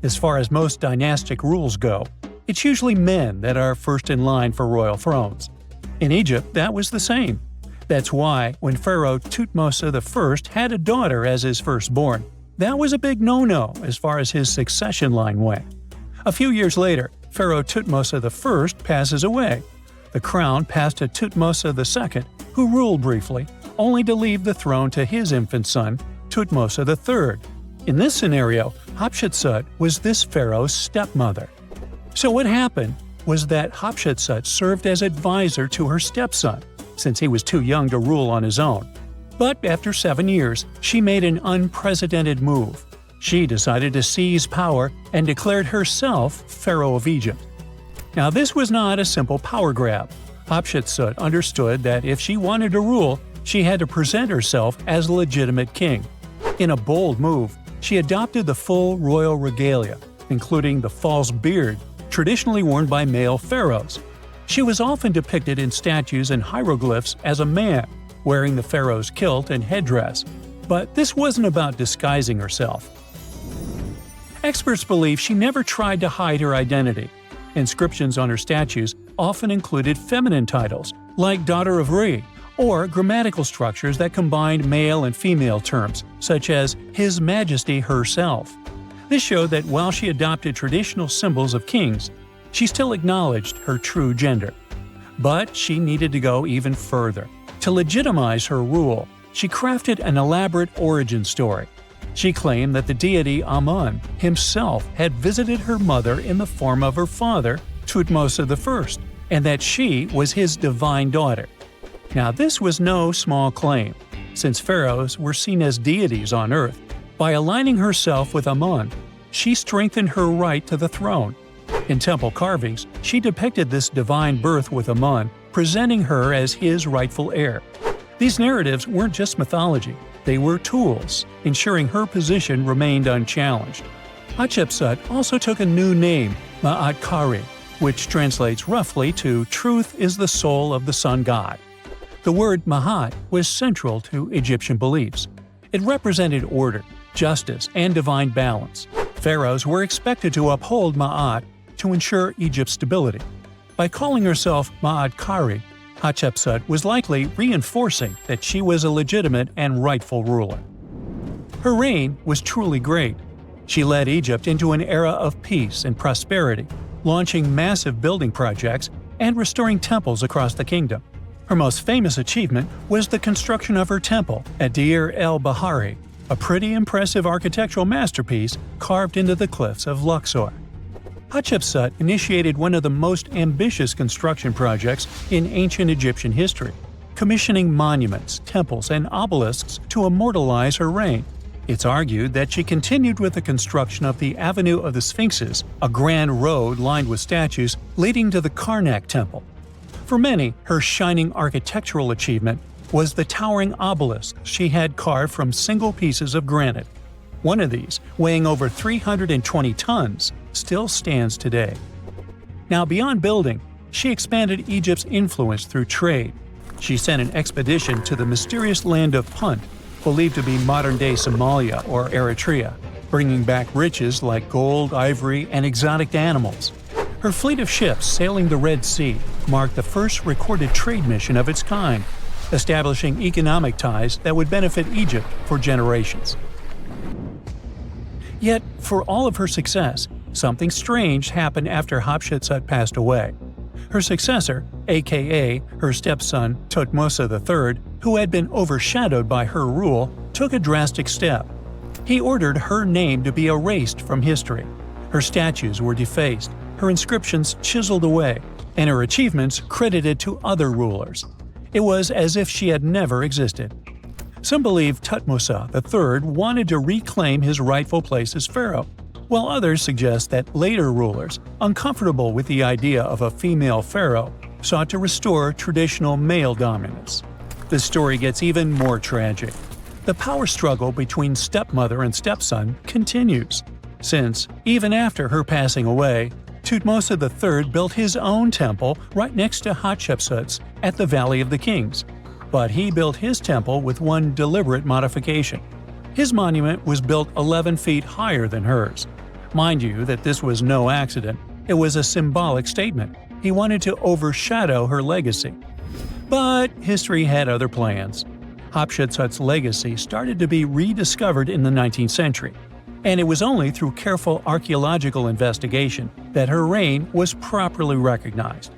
Speaker 3: As far as most dynastic rules go, it's usually men that are first in line for royal thrones. In Egypt, that was the same. That's why, when Pharaoh Thutmose I had a daughter as his firstborn, that was a big no-no as far as his succession line went. A few years later, Pharaoh Thutmose I passes away. The crown passed to Thutmose II, who ruled briefly, only to leave the throne to his infant son, Thutmose III. In this scenario, Hatshepsut was this pharaoh's stepmother. So what happened was that Hatshepsut served as advisor to her stepson, since he was too young to rule on his own. But after 7 years, she made an unprecedented move. She decided to seize power and declared herself Pharaoh of Egypt. Now this was not a simple power grab. Hatshepsut understood that if she wanted to rule, she had to present herself as a legitimate king. In a bold move, she adopted the full royal regalia, including the false beard, traditionally worn by male pharaohs. She was often depicted in statues and hieroglyphs as a man, wearing the pharaoh's kilt and headdress. But this wasn't about disguising herself. Experts believe she never tried to hide her identity. Inscriptions on her statues often included feminine titles, like Daughter of Re, or grammatical structures that combined male and female terms, such as His Majesty herself. This showed that while she adopted traditional symbols of kings, she still acknowledged her true gender. But she needed to go even further. To legitimize her rule, she crafted an elaborate origin story. She claimed that the deity Amun himself had visited her mother in the form of her father, Thutmose I, and that she was his divine daughter. Now this was no small claim, since pharaohs were seen as deities on earth. By aligning herself with Amun, she strengthened her right to the throne. In temple carvings, she depicted this divine birth with Amun, presenting her as his rightful heir. These narratives weren't just mythology, they were tools, ensuring her position remained unchallenged. Hatshepsut also took a new name, Ma'at Kari, which translates roughly to "Truth is the soul of the sun god." The word Ma'at was central to Egyptian beliefs. It represented order, justice, and divine balance. Pharaohs were expected to uphold Ma'at to ensure Egypt's stability. By calling herself Ma'at Kari, Hatshepsut was likely reinforcing that she was a legitimate and rightful ruler. Her reign was truly great. She led Egypt into an era of peace and prosperity, launching massive building projects and restoring temples across the kingdom. Her most famous achievement was the construction of her temple at Deir el-Bahari, a pretty impressive architectural masterpiece carved into the cliffs of Luxor. Hatshepsut initiated one of the most ambitious construction projects in ancient Egyptian history, commissioning monuments, temples, and obelisks to immortalize her reign. It's argued that she continued with the construction of the Avenue of the Sphinxes, a grand road lined with statues leading to the Karnak Temple. For many, her shining architectural achievement was the towering obelisk she had carved from single pieces of granite. One of these, weighing over 320 tons, still stands today. Now, beyond building, she expanded Egypt's influence through trade. She sent an expedition to the mysterious land of Punt, believed to be modern-day Somalia or Eritrea, bringing back riches like gold, ivory, and exotic animals. Her fleet of ships sailing the Red Sea marked the first recorded trade mission of its kind, establishing economic ties that would benefit Egypt for generations. Yet, for all of her success, something strange happened after Hatshepsut passed away. Her successor, aka her stepson Thutmose III, who had been overshadowed by her rule, took a drastic step. He ordered her name to be erased from history. Her statues were defaced, her inscriptions chiseled away, and her achievements credited to other rulers. It was as if she had never existed. Some believe Thutmose III wanted to reclaim his rightful place as pharaoh, while others suggest that later rulers, uncomfortable with the idea of a female pharaoh, sought to restore traditional male dominance. The story gets even more tragic. The power struggle between stepmother and stepson continues, since, even after her passing away, Thutmose III built his own temple right next to Hatshepsut's at the Valley of the Kings. But he built his temple with one deliberate modification. His monument was built 11 feet higher than hers. Mind you that this was no accident, it was a symbolic statement. He wanted to overshadow her legacy. But history had other plans. Hatshepsut's legacy started to be rediscovered in the 19th century, and it was only through careful archaeological investigation that her reign was properly recognized.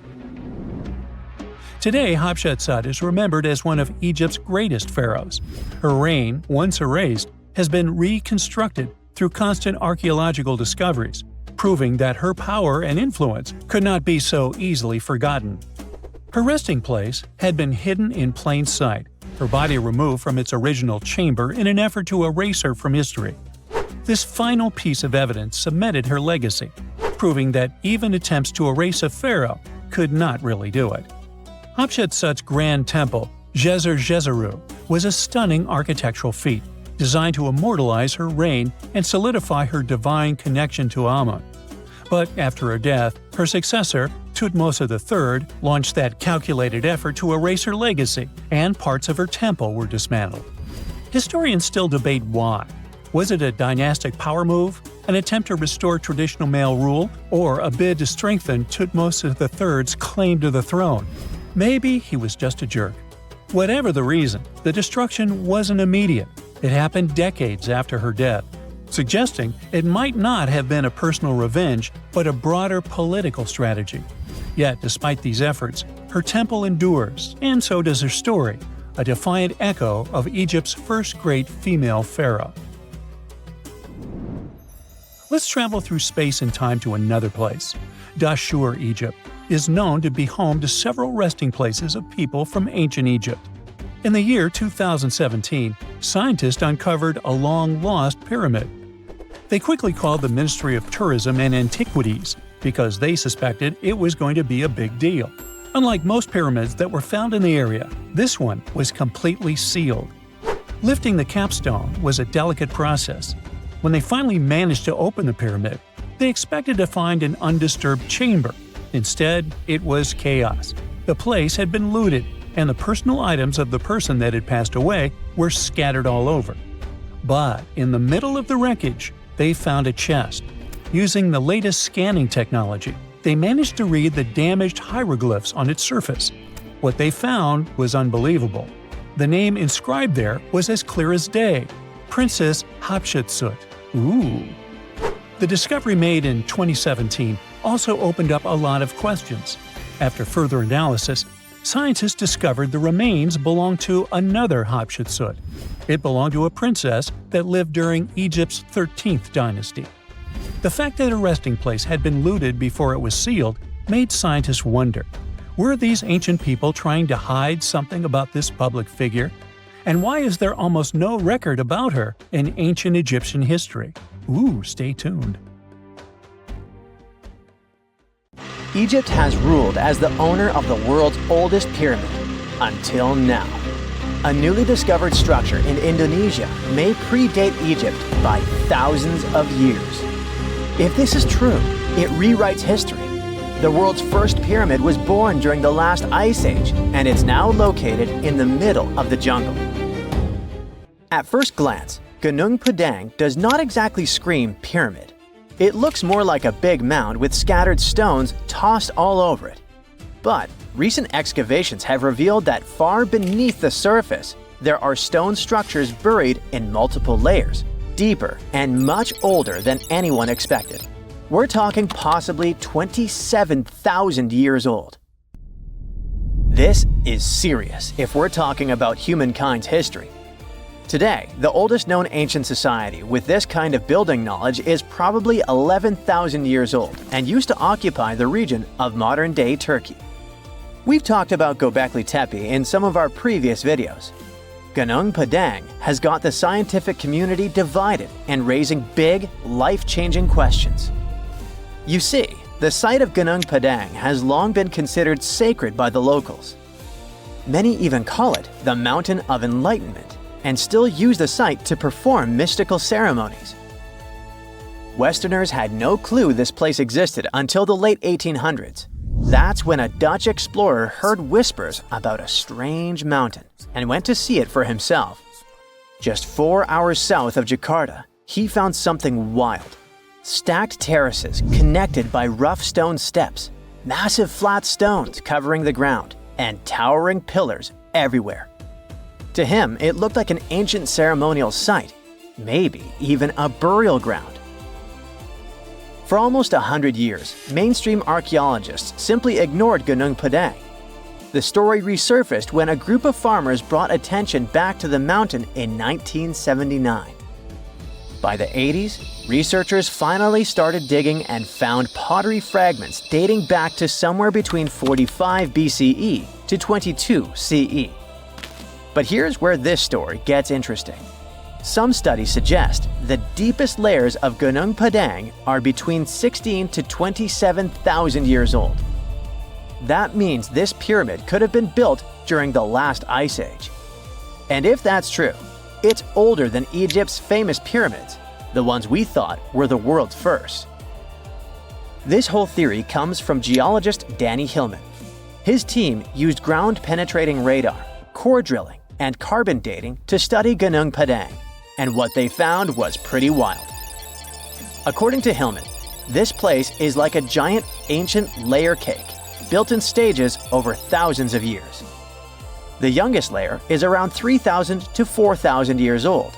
Speaker 3: Today, Hatshepsut is remembered as one of Egypt's greatest pharaohs. Her reign, once erased, has been reconstructed through constant archaeological discoveries, proving that her power and influence could not be so easily forgotten. Her resting place had been hidden in plain sight, her body removed from its original chamber in an effort to erase her from history. This final piece of evidence cemented her legacy, proving that even attempts to erase a pharaoh could not really do it. Hatshepsut's grand temple, Djeser-Djeseru, was a stunning architectural feat, designed to immortalize her reign and solidify her divine connection to Amun. But after her death, her successor, Thutmose III, launched that calculated effort to erase her legacy, and parts of her temple were dismantled. Historians still debate why. Was it a dynastic power move, an attempt to restore traditional male rule, or a bid to strengthen Thutmose III's claim to the throne? Maybe he was just a jerk. Whatever the reason, the destruction wasn't immediate. It happened decades after her death, suggesting it might not have been a personal revenge, but a broader political strategy. Yet, despite these efforts, her temple endures, and so does her story, a defiant echo of Egypt's first great female pharaoh. Let's travel through space and time to another place. Dashur, Egypt, is known to be home to several resting places of people from ancient Egypt. In the year 2017, scientists uncovered a long-lost pyramid. They quickly called the Ministry of Tourism and Antiquities because they suspected it was going to be a big deal. Unlike most pyramids that were found in the area, this one was completely sealed. Lifting the capstone was a delicate process. When they finally managed to open the pyramid, they expected to find an undisturbed chamber. Instead, it was chaos. The place had been looted, and the personal items of the person that had passed away were scattered all over. But in the middle of the wreckage, they found a chest. Using the latest scanning technology, they managed to read the damaged hieroglyphs on its surface. What they found was unbelievable. The name inscribed there was as clear as day: Princess Hatshepsut. Ooh. The discovery made in 2017 also opened up a lot of questions. After further analysis, scientists discovered the remains belonged to another Hatshepsut. It belonged to a princess that lived during Egypt's 13th dynasty. The fact that a resting place had been looted before it was sealed made scientists wonder, were these ancient people trying to hide something about this public figure? And why is there almost no record about her in ancient Egyptian history? Ooh, stay tuned.
Speaker 1: Egypt has ruled as the owner of the world's oldest pyramid, until now. A newly discovered structure in Indonesia may predate Egypt by thousands of years. If this is true, it rewrites history. The world's first pyramid was born during the last ice age, and it's now located in the middle of the jungle. At first glance, Gunung Padang does not exactly scream pyramid. It looks more like a big mound with scattered stones tossed all over it. But recent excavations have revealed that far beneath the surface, there are stone structures buried in multiple layers, deeper and much older than anyone expected. We're talking possibly 27,000 years old. This is serious if we're talking about humankind's history. Today, the oldest known ancient society with this kind of building knowledge is probably 11,000 years old and used to occupy the region of modern-day Turkey. We've talked about Göbekli Tepe in some of our previous videos. Gunung Padang has got the scientific community divided and raising big, life-changing questions. You see, the site of Gunung Padang has long been considered sacred by the locals. Many even call it the Mountain of Enlightenment and still use the site to perform mystical ceremonies. Westerners had no clue this place existed until the late 1800s. That's when a Dutch explorer heard whispers about a strange mountain and went to see it for himself. Just 4 hours south of Jakarta, he found something wild. Stacked terraces connected by rough stone steps, massive flat stones covering the ground, and towering pillars everywhere. To him, it looked like an ancient ceremonial site, maybe even a burial ground. For almost 100 years, mainstream archaeologists simply ignored Gunung Padang. The story resurfaced when a group of farmers brought attention back to the mountain in 1979. By the 80s, researchers finally started digging and found pottery fragments dating back to somewhere between 45 BCE to 22 CE. But here's where this story gets interesting. Some studies suggest the deepest layers of Gunung Padang are between 16 to 27,000 years old. That means this pyramid could have been built during the last ice age. And if that's true, it's older than Egypt's famous pyramids, the ones we thought were the world's first. This whole theory comes from geologist Danny Hillman. His team used ground-penetrating radar, core drilling, and carbon dating to study Gunung Padang, and what they found was pretty wild. According to Hillman, this place is like a giant ancient layer cake, built in stages over thousands of years. The youngest layer is around 3,000 to 4,000 years old.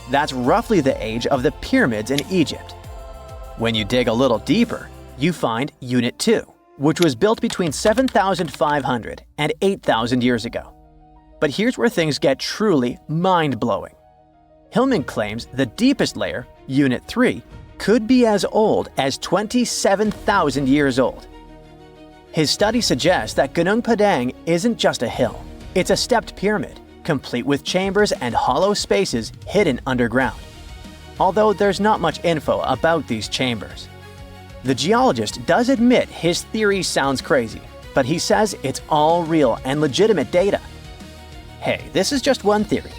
Speaker 1: That's roughly the age of the pyramids in Egypt. When you dig a little deeper, you find Unit 2, which was built between 7,500 and 8,000 years ago. But here's where things get truly mind-blowing. Hillman claims the deepest layer, Unit 3, could be as old as 27,000 years old. His study suggests that Gunung Padang isn't just a hill. It's a stepped pyramid, complete with chambers and hollow spaces hidden underground. Although there's not much info about these chambers. The geologist does admit his theory sounds crazy, but he says it's all real and legitimate data. Hey, this is just one theory.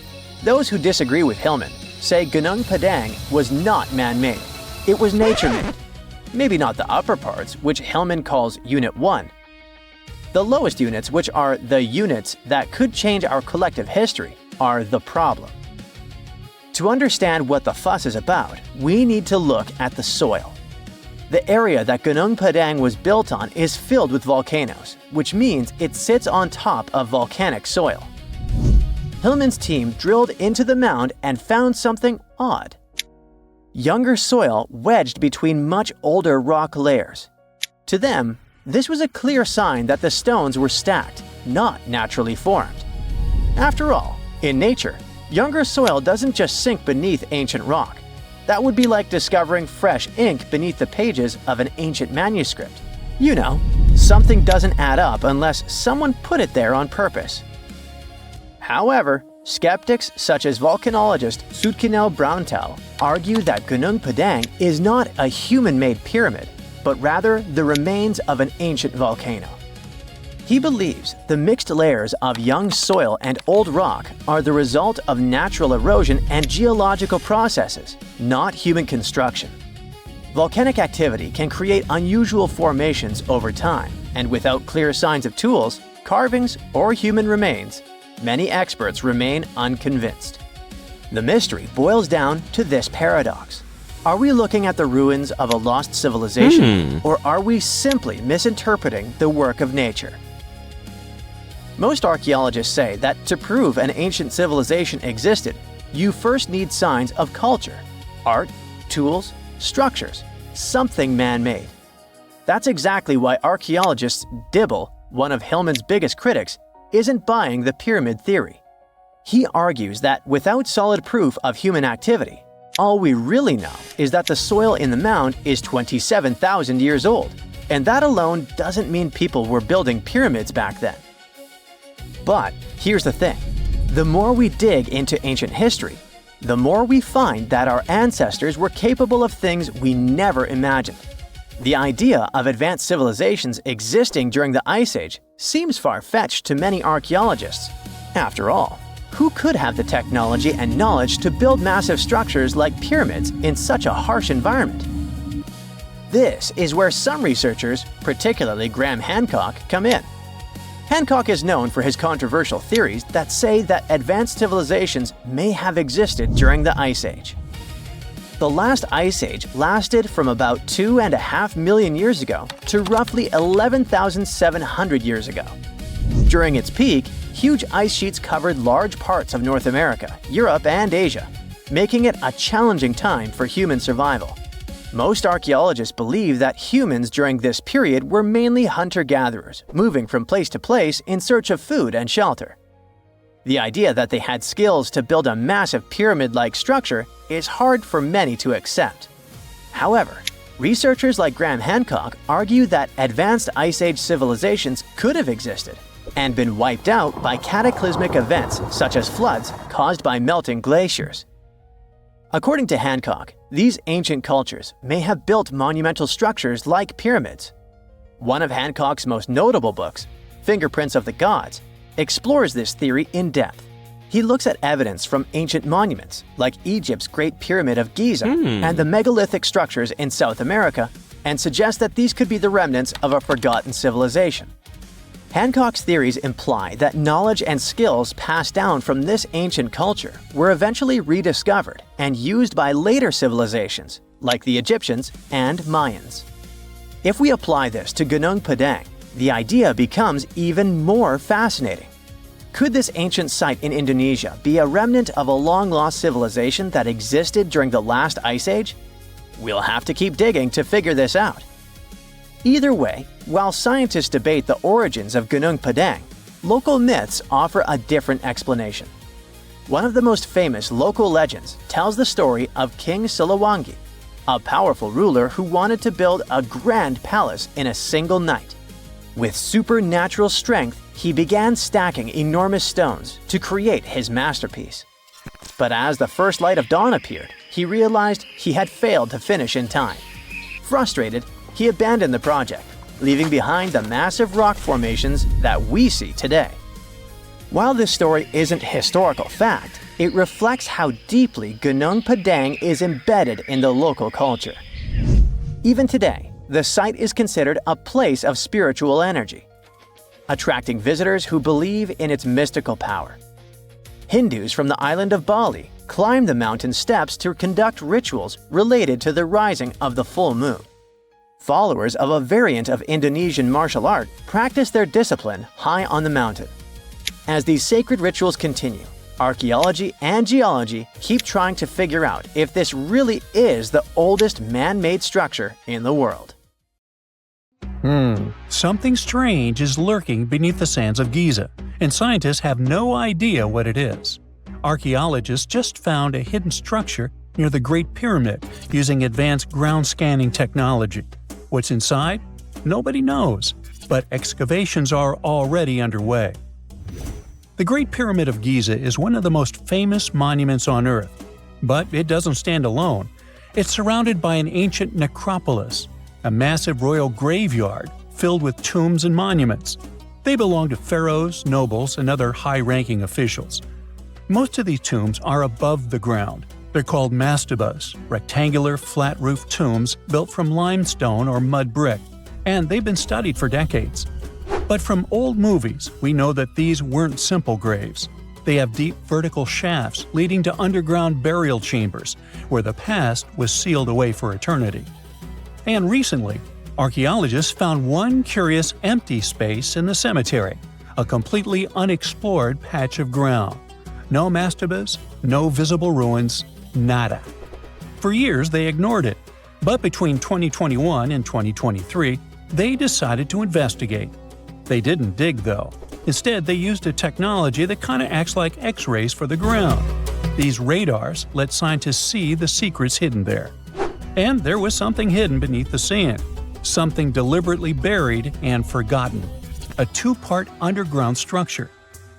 Speaker 1: Those who disagree with Hillman say Gunung Padang was not man-made. It was nature-made. Maybe not the upper parts, which Hillman calls Unit 1. The lowest units, which are the units that could change our collective history, are the problem. To understand what the fuss is about, we need to look at the soil. The area that Gunung Padang was built on is filled with volcanoes, which means it sits on top of volcanic soil. Hillman's team drilled into the mound and found something odd. Younger soil wedged between much older rock layers. To them, this was a clear sign that the stones were stacked, not naturally formed. After all, in nature, younger soil doesn't just sink beneath ancient rock. That would be like discovering fresh ink beneath the pages of an ancient manuscript. You know, something doesn't add up unless someone put it there on purpose. However, skeptics such as volcanologist Sutkinel Brauntal argue that Gunung Padang is not a human-made pyramid, but rather the remains of an ancient volcano. He believes the mixed layers of young soil and old rock are the result of natural erosion and geological processes, not human construction. Volcanic activity can create unusual formations over time, and without clear signs of tools, carvings, or human remains, many experts remain unconvinced. The mystery boils down to this paradox. Are we looking at the ruins of a lost civilization, or are we simply misinterpreting the work of nature? Most archaeologists say that to prove an ancient civilization existed, you first need signs of culture, art, tools, structures, something man-made. That's exactly why archaeologist Dibble, one of Hillman's biggest critics, isn't buying the pyramid theory. He argues that without solid proof of human activity, all we really know is that the soil in the mound is 27,000 years old, and that alone doesn't mean people were building pyramids back then. But here's the thing. The more we dig into ancient history, the more we find that our ancestors were capable of things we never imagined. The idea of advanced civilizations existing during the Ice Age seems far-fetched to many archaeologists. After all, who could have the technology and knowledge to build massive structures like pyramids in such a harsh environment? This is where some researchers, particularly Graham Hancock, come in. Hancock is known for his controversial theories that say that advanced civilizations may have existed during the Ice Age. The last Ice Age lasted from about 2.5 million years ago to roughly 11,700 years ago. During its peak, huge ice sheets covered large parts of North America, Europe, and Asia, making it a challenging time for human survival. Most archaeologists believe that humans during this period were mainly hunter-gatherers, moving from place to place in search of food and shelter. The idea that they had skills to build a massive pyramid-like structure is hard for many to accept. However, researchers like Graham Hancock argue that advanced Ice Age civilizations could have existed and been wiped out by cataclysmic events such as floods caused by melting glaciers. According to Hancock, these ancient cultures may have built monumental structures like pyramids. One of Hancock's most notable books, Fingerprints of the Gods, explores this theory in depth. He looks at evidence from ancient monuments like Egypt's Great Pyramid of Giza and the megalithic structures in South America and suggests that these could be the remnants of a forgotten civilization. Hancock's theories imply that knowledge and skills passed down from this ancient culture were eventually rediscovered and used by later civilizations like the Egyptians and Mayans. If we apply this to Gunung Padang, the idea becomes even more fascinating. Could this ancient site in Indonesia be a remnant of a long-lost civilization that existed during the last Ice Age? We'll have to keep digging to figure this out. Either way, while scientists debate the origins of Gunung Padang, local myths offer a different explanation. One of the most famous local legends tells the story of King Siliwangi, a powerful ruler who wanted to build a grand palace in a single night. With supernatural strength, he began stacking enormous stones to create his masterpiece. But as the first light of dawn appeared, he realized he had failed to finish in time. Frustrated, he abandoned the project, leaving behind the massive rock formations that we see today. While this story isn't historical fact, it reflects how deeply Gunung Padang is embedded in the local culture. Even today, the site is considered a place of spiritual energy, attracting visitors who believe in its mystical power. Hindus from the island of Bali climb the mountain steps to conduct rituals related to the rising of the full moon. Followers of a variant of Indonesian martial art practice their discipline high on the mountain. As these sacred rituals continue, archaeology and geology keep trying to figure out if this really is the oldest man-made structure in the world.
Speaker 3: Something strange is lurking beneath the sands of Giza, and scientists have no idea what it is. Archaeologists just found a hidden structure near the Great Pyramid using advanced ground scanning technology. What's inside? Nobody knows, but excavations are already underway. The Great Pyramid of Giza is one of the most famous monuments on Earth, but it doesn't stand alone. It's surrounded by an ancient necropolis, a massive royal graveyard filled with tombs and monuments. They belong to pharaohs, nobles, and other high-ranking officials. Most of these tombs are above the ground. They're called mastabas, rectangular, flat-roofed tombs built from limestone or mud brick, and they've been studied for decades. But from old movies, we know that these weren't simple graves. They have deep vertical shafts leading to underground burial chambers, where the past was sealed away for eternity. And recently, archaeologists found one curious empty space in the cemetery, a completely unexplored patch of ground. No mastabas, no visible ruins, nada. For years they ignored it, But between 2021 and 2023, they decided to investigate. They didn't dig, though. Instead, they used a technology that kind of acts like X-rays for the ground. These radars let scientists see the secrets hidden there. And there was something hidden beneath the sand, something deliberately buried and forgotten. A two-part underground structure.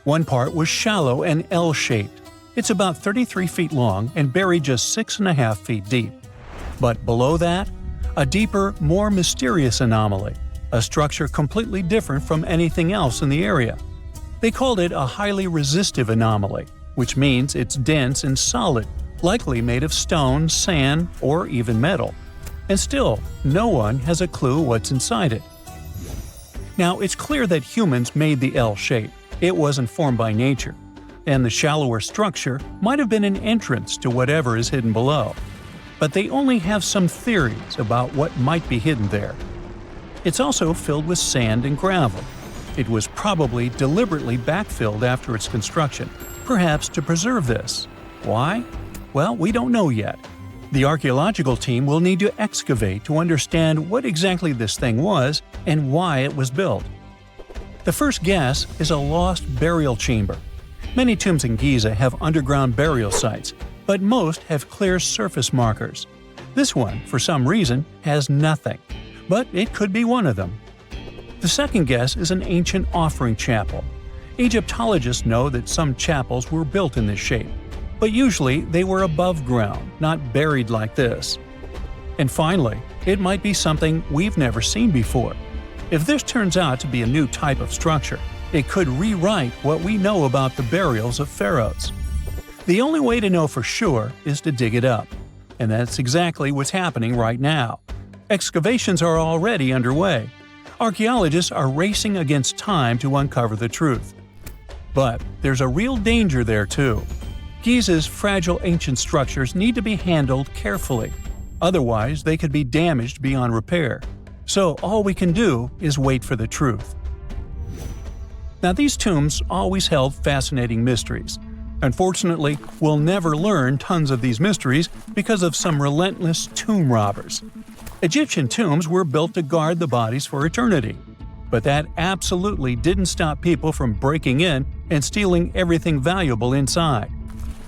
Speaker 3: One part was shallow and L-shaped. It's about 33 feet long and buried just 6.5 feet deep. But below that, a deeper, more mysterious anomaly, a structure completely different from anything else in the area. They called it a highly resistive anomaly, which means it's dense and solid, likely made of stone, sand, or even metal. And still, no one has a clue what's inside it. Now, it's clear that humans made the L shape. It wasn't formed by nature. And the shallower structure might have been an entrance to whatever is hidden below. But they only have some theories about what might be hidden there. It's also filled with sand and gravel. It was probably deliberately backfilled after its construction, perhaps to preserve this. Why? Well, we don't know yet. The archaeological team will need to excavate to understand what exactly this thing was and why it was built. The first guess is a lost burial chamber. Many tombs in Giza have underground burial sites, but most have clear surface markers. This one, for some reason, has nothing, but it could be one of them. The second guess is an ancient offering chapel. Egyptologists know that some chapels were built in this shape, but usually they were above ground, not buried like this. And finally, it might be something we've never seen before. If this turns out to be a new type of structure, it could rewrite what we know about the burials of pharaohs. The only way to know for sure is to dig it up. And that's exactly what's happening right now. Excavations are already underway. Archaeologists are racing against time to uncover the truth. But there's a real danger there too. Giza's fragile ancient structures need to be handled carefully. Otherwise, they could be damaged beyond repair. So all we can do is wait for the truth. Now, these tombs always held fascinating mysteries. Unfortunately, we'll never learn tons of these mysteries because of some relentless tomb robbers. Egyptian tombs were built to guard the bodies for eternity. But that absolutely didn't stop people from breaking in and stealing everything valuable inside.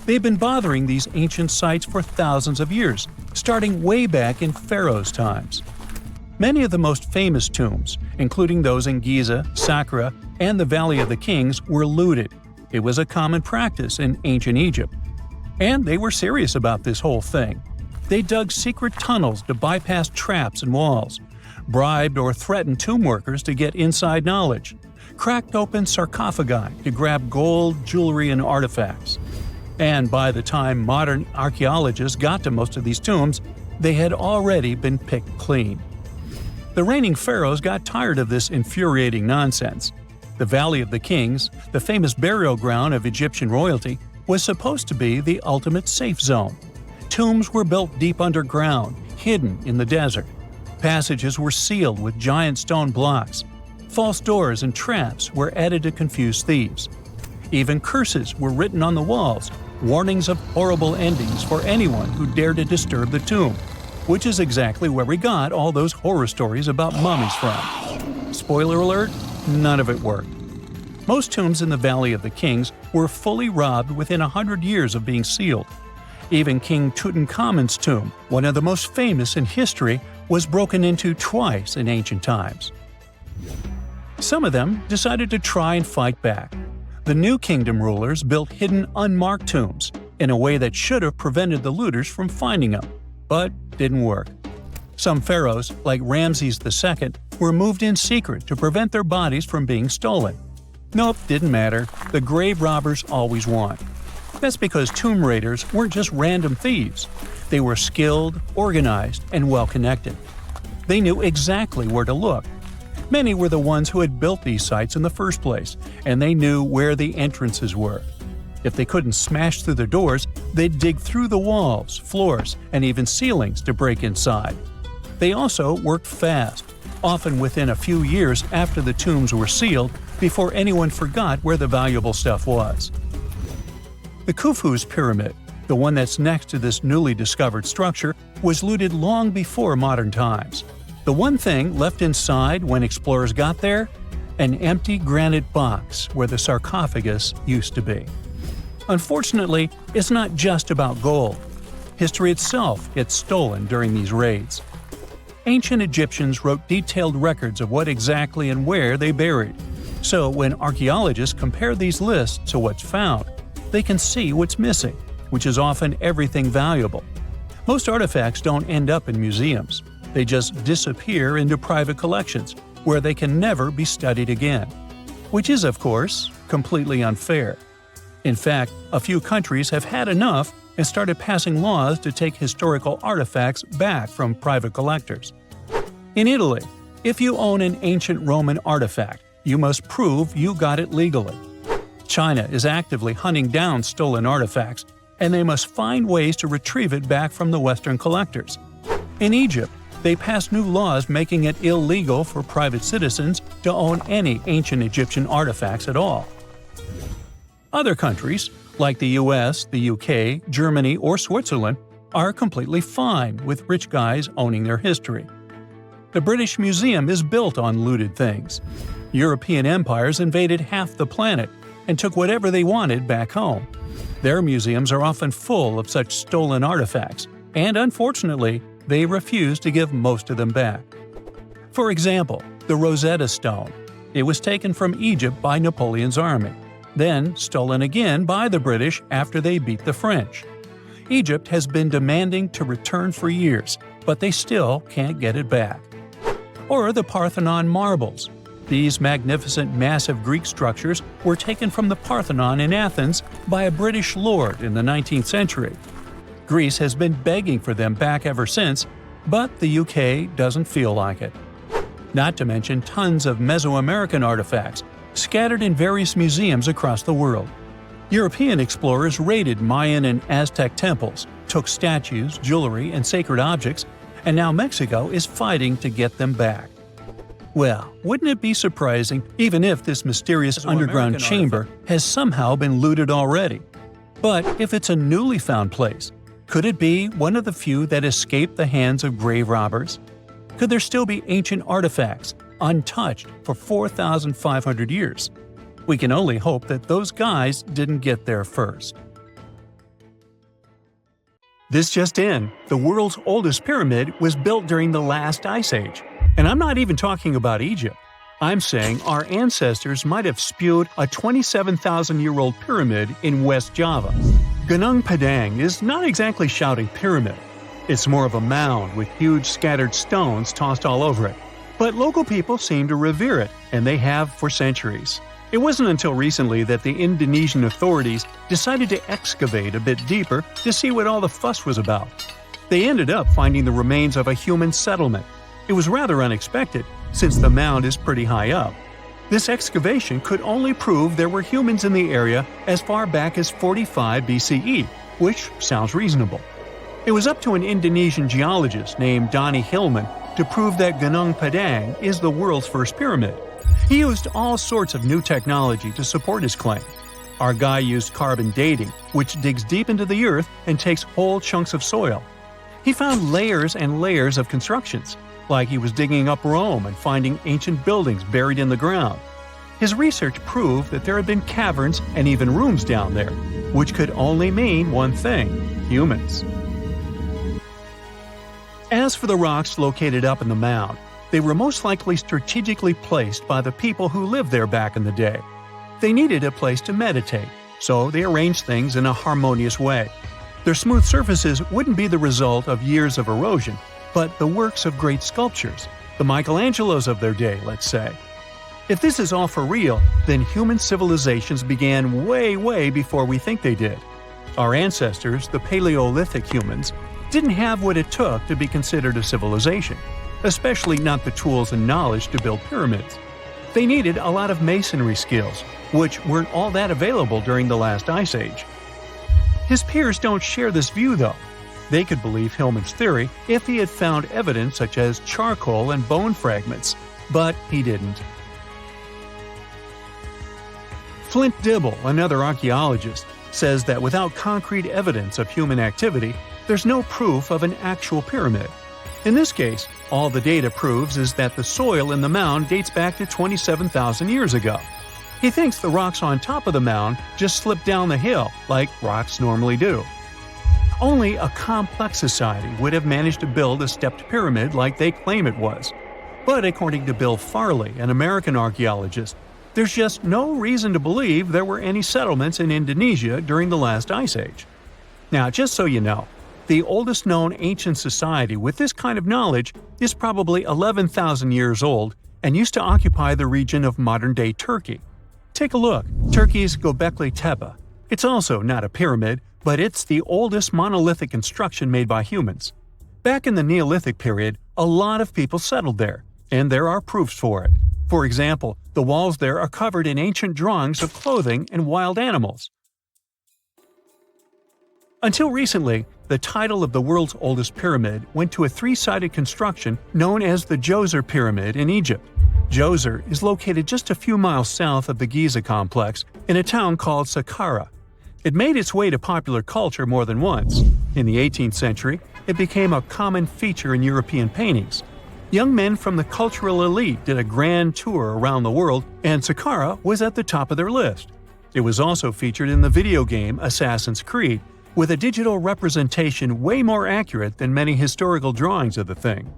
Speaker 3: They've been bothering these ancient sites for thousands of years, starting way back in Pharaoh's times. Many of the most famous tombs, including those in Giza, Saqqara, and the Valley of the Kings, were looted. It was a common practice in ancient Egypt. And they were serious about this whole thing. They dug secret tunnels to bypass traps and walls, bribed or threatened tomb workers to get inside knowledge, cracked open sarcophagi to grab gold, jewelry, and artifacts. And by the time modern archaeologists got to most of these tombs, they had already been picked clean. The reigning pharaohs got tired of this infuriating nonsense. The Valley of the Kings, the famous burial ground of Egyptian royalty, was supposed to be the ultimate safe zone. Tombs were built deep underground, hidden in the desert. Passages were sealed with giant stone blocks. False doors and traps were added to confuse thieves. Even curses were written on the walls, warnings of horrible endings for anyone who dared to disturb the tomb, which is exactly where we got all those horror stories about mummies from. Spoiler alert, none of it worked. Most tombs in the Valley of the Kings were fully robbed within 100 years of being sealed. Even King Tutankhamun's tomb, one of the most famous in history, was broken into twice in ancient times. Some of them decided to try and fight back. The New Kingdom rulers built hidden unmarked tombs in a way that should have prevented the looters from finding them, but didn't work. Some pharaohs, like Ramses II, were moved in secret to prevent their bodies from being stolen. Nope, didn't matter. The grave robbers always won. That's because tomb raiders weren't just random thieves. They were skilled, organized, and well-connected. They knew exactly where to look. Many were the ones who had built these sites in the first place, and they knew where the entrances were. If they couldn't smash through the doors, they'd dig through the walls, floors, and even ceilings to break inside. They also worked fast, often within a few years after the tombs were sealed, before anyone forgot where the valuable stuff was. The Khufu's pyramid, The one that's next to this newly discovered structure was looted long before modern times. The one thing left inside when explorers got there? An empty granite box where the sarcophagus used to be. Unfortunately, it's not just about gold. History itself gets stolen during these raids. Ancient Egyptians wrote detailed records of what exactly and where they buried. So when archaeologists compare these lists to what's found, they can see what's missing, which is often everything valuable. Most artifacts don't end up in museums. They just disappear into private collections, where they can never be studied again. Which is, of course, completely unfair. In fact, a few countries have had enough and started passing laws to take historical artifacts back from private collectors. In Italy, if you own an ancient Roman artifact, you must prove you got it legally. China is actively hunting down stolen artifacts, and they must find ways to retrieve it back from the Western collectors. In Egypt, they passed new laws making it illegal for private citizens to own any ancient Egyptian artifacts at all. Other countries, like the US, the UK, Germany, or Switzerland, are completely fine with rich guys owning their history. The British Museum is built on looted things. European empires invaded half the planet and took whatever they wanted back home. Their museums are often full of such stolen artifacts, and unfortunately, they refuse to give most of them back. For example, the Rosetta Stone. It was taken from Egypt by Napoleon's army, then stolen again by the British after they beat the French. Egypt has been demanding to return for years, but they still can't get it back. Or the Parthenon marbles. These magnificent massive Greek structures were taken from the Parthenon in Athens by a British lord in the 19th century. Greece has been begging for them back ever since, but the UK doesn't feel like it. Not to mention tons of Mesoamerican artifacts, scattered in various museums across the world. European explorers raided Mayan and Aztec temples, took statues, jewelry, and sacred objects, and now Mexico is fighting to get them back. Well, wouldn't it be surprising even if this mysterious underground chamber has somehow been looted already? But if it's a newly found place, could it be one of the few that escaped the hands of grave robbers? Could there still be ancient artifacts, untouched for 4,500 years? We can only hope that those guys didn't get there first. This just in, the world's oldest pyramid was built during the last ice age. And I'm not even talking about Egypt. I'm saying our ancestors might have spewed a 27,000-year-old pyramid in West Java. Gunung Padang is not exactly shouting pyramid. It's more of a mound with huge scattered stones tossed all over it. But local people seem to revere it, and they have for centuries. It wasn't until recently that the Indonesian authorities decided to excavate a bit deeper to see what all the fuss was about. They ended up finding the remains of a human settlement. It was rather unexpected, since the mound is pretty high up. This excavation could only prove there were humans in the area as far back as 45 BCE, which sounds reasonable. It was up to an Indonesian geologist named Donny Hillman to prove that Gunung Padang is the world's first pyramid. He used all sorts of new technology to support his claim. Our guy used carbon dating, which digs deep into the earth and takes whole chunks of soil. He found layers and layers of constructions, like he was digging up Rome and finding ancient buildings buried in the ground. His research proved that there had been caverns and even rooms down there, which could only mean one thing: humans. As for the rocks located up in the mound, they were most likely strategically placed by the people who lived there back in the day. They needed a place to meditate, so they arranged things in a harmonious way. Their smooth surfaces wouldn't be the result of years of erosion, but the works of great sculptures, the Michelangelos of their day, let's say. If this is all for real, then human civilizations began way before we think they did. Our ancestors, the Paleolithic humans, didn't have what it took to be considered a civilization, especially not the tools and knowledge to build pyramids. They needed a lot of masonry skills, which weren't all that available during the last ice age. His peers don't share this view, though. They could believe Hillman's theory if he had found evidence such as charcoal and bone fragments, but he didn't. Flint Dibble, another archaeologist, says that without concrete evidence of human activity, there's no proof of an actual pyramid. In this case, all the data proves is that the soil in the mound dates back to 27,000 years ago. He thinks the rocks on top of the mound just slipped down the hill, like rocks normally do. Only a complex society would have managed to build a stepped pyramid like they claim it was. But according to Bill Farley, an American archaeologist, there's just no reason to believe there were any settlements in Indonesia during the last ice age. Now, just so you know, the oldest known ancient society with this kind of knowledge is probably 11,000 years old and used to occupy the region of modern-day Turkey. Take a look, Turkey's Göbekli Tepe. It's also not a pyramid, but it's the oldest monolithic construction made by humans. Back in the Neolithic period, a lot of people settled there, and there are proofs for it. For example, the walls there are covered in ancient drawings of clothing and wild animals. Until recently, the title of the world's oldest pyramid went to a three-sided construction known as the Djoser Pyramid in Egypt. Djoser is located just a few miles south of the Giza complex in a town called Saqqara. It made its way to popular culture more than once. In the 18th century, it became a common feature in European paintings. Young men from the cultural elite did a grand tour around the world, and Saqqara was at the top of their list. It was also featured in the video game Assassin's Creed, with a digital representation way more accurate than many historical drawings of the thing.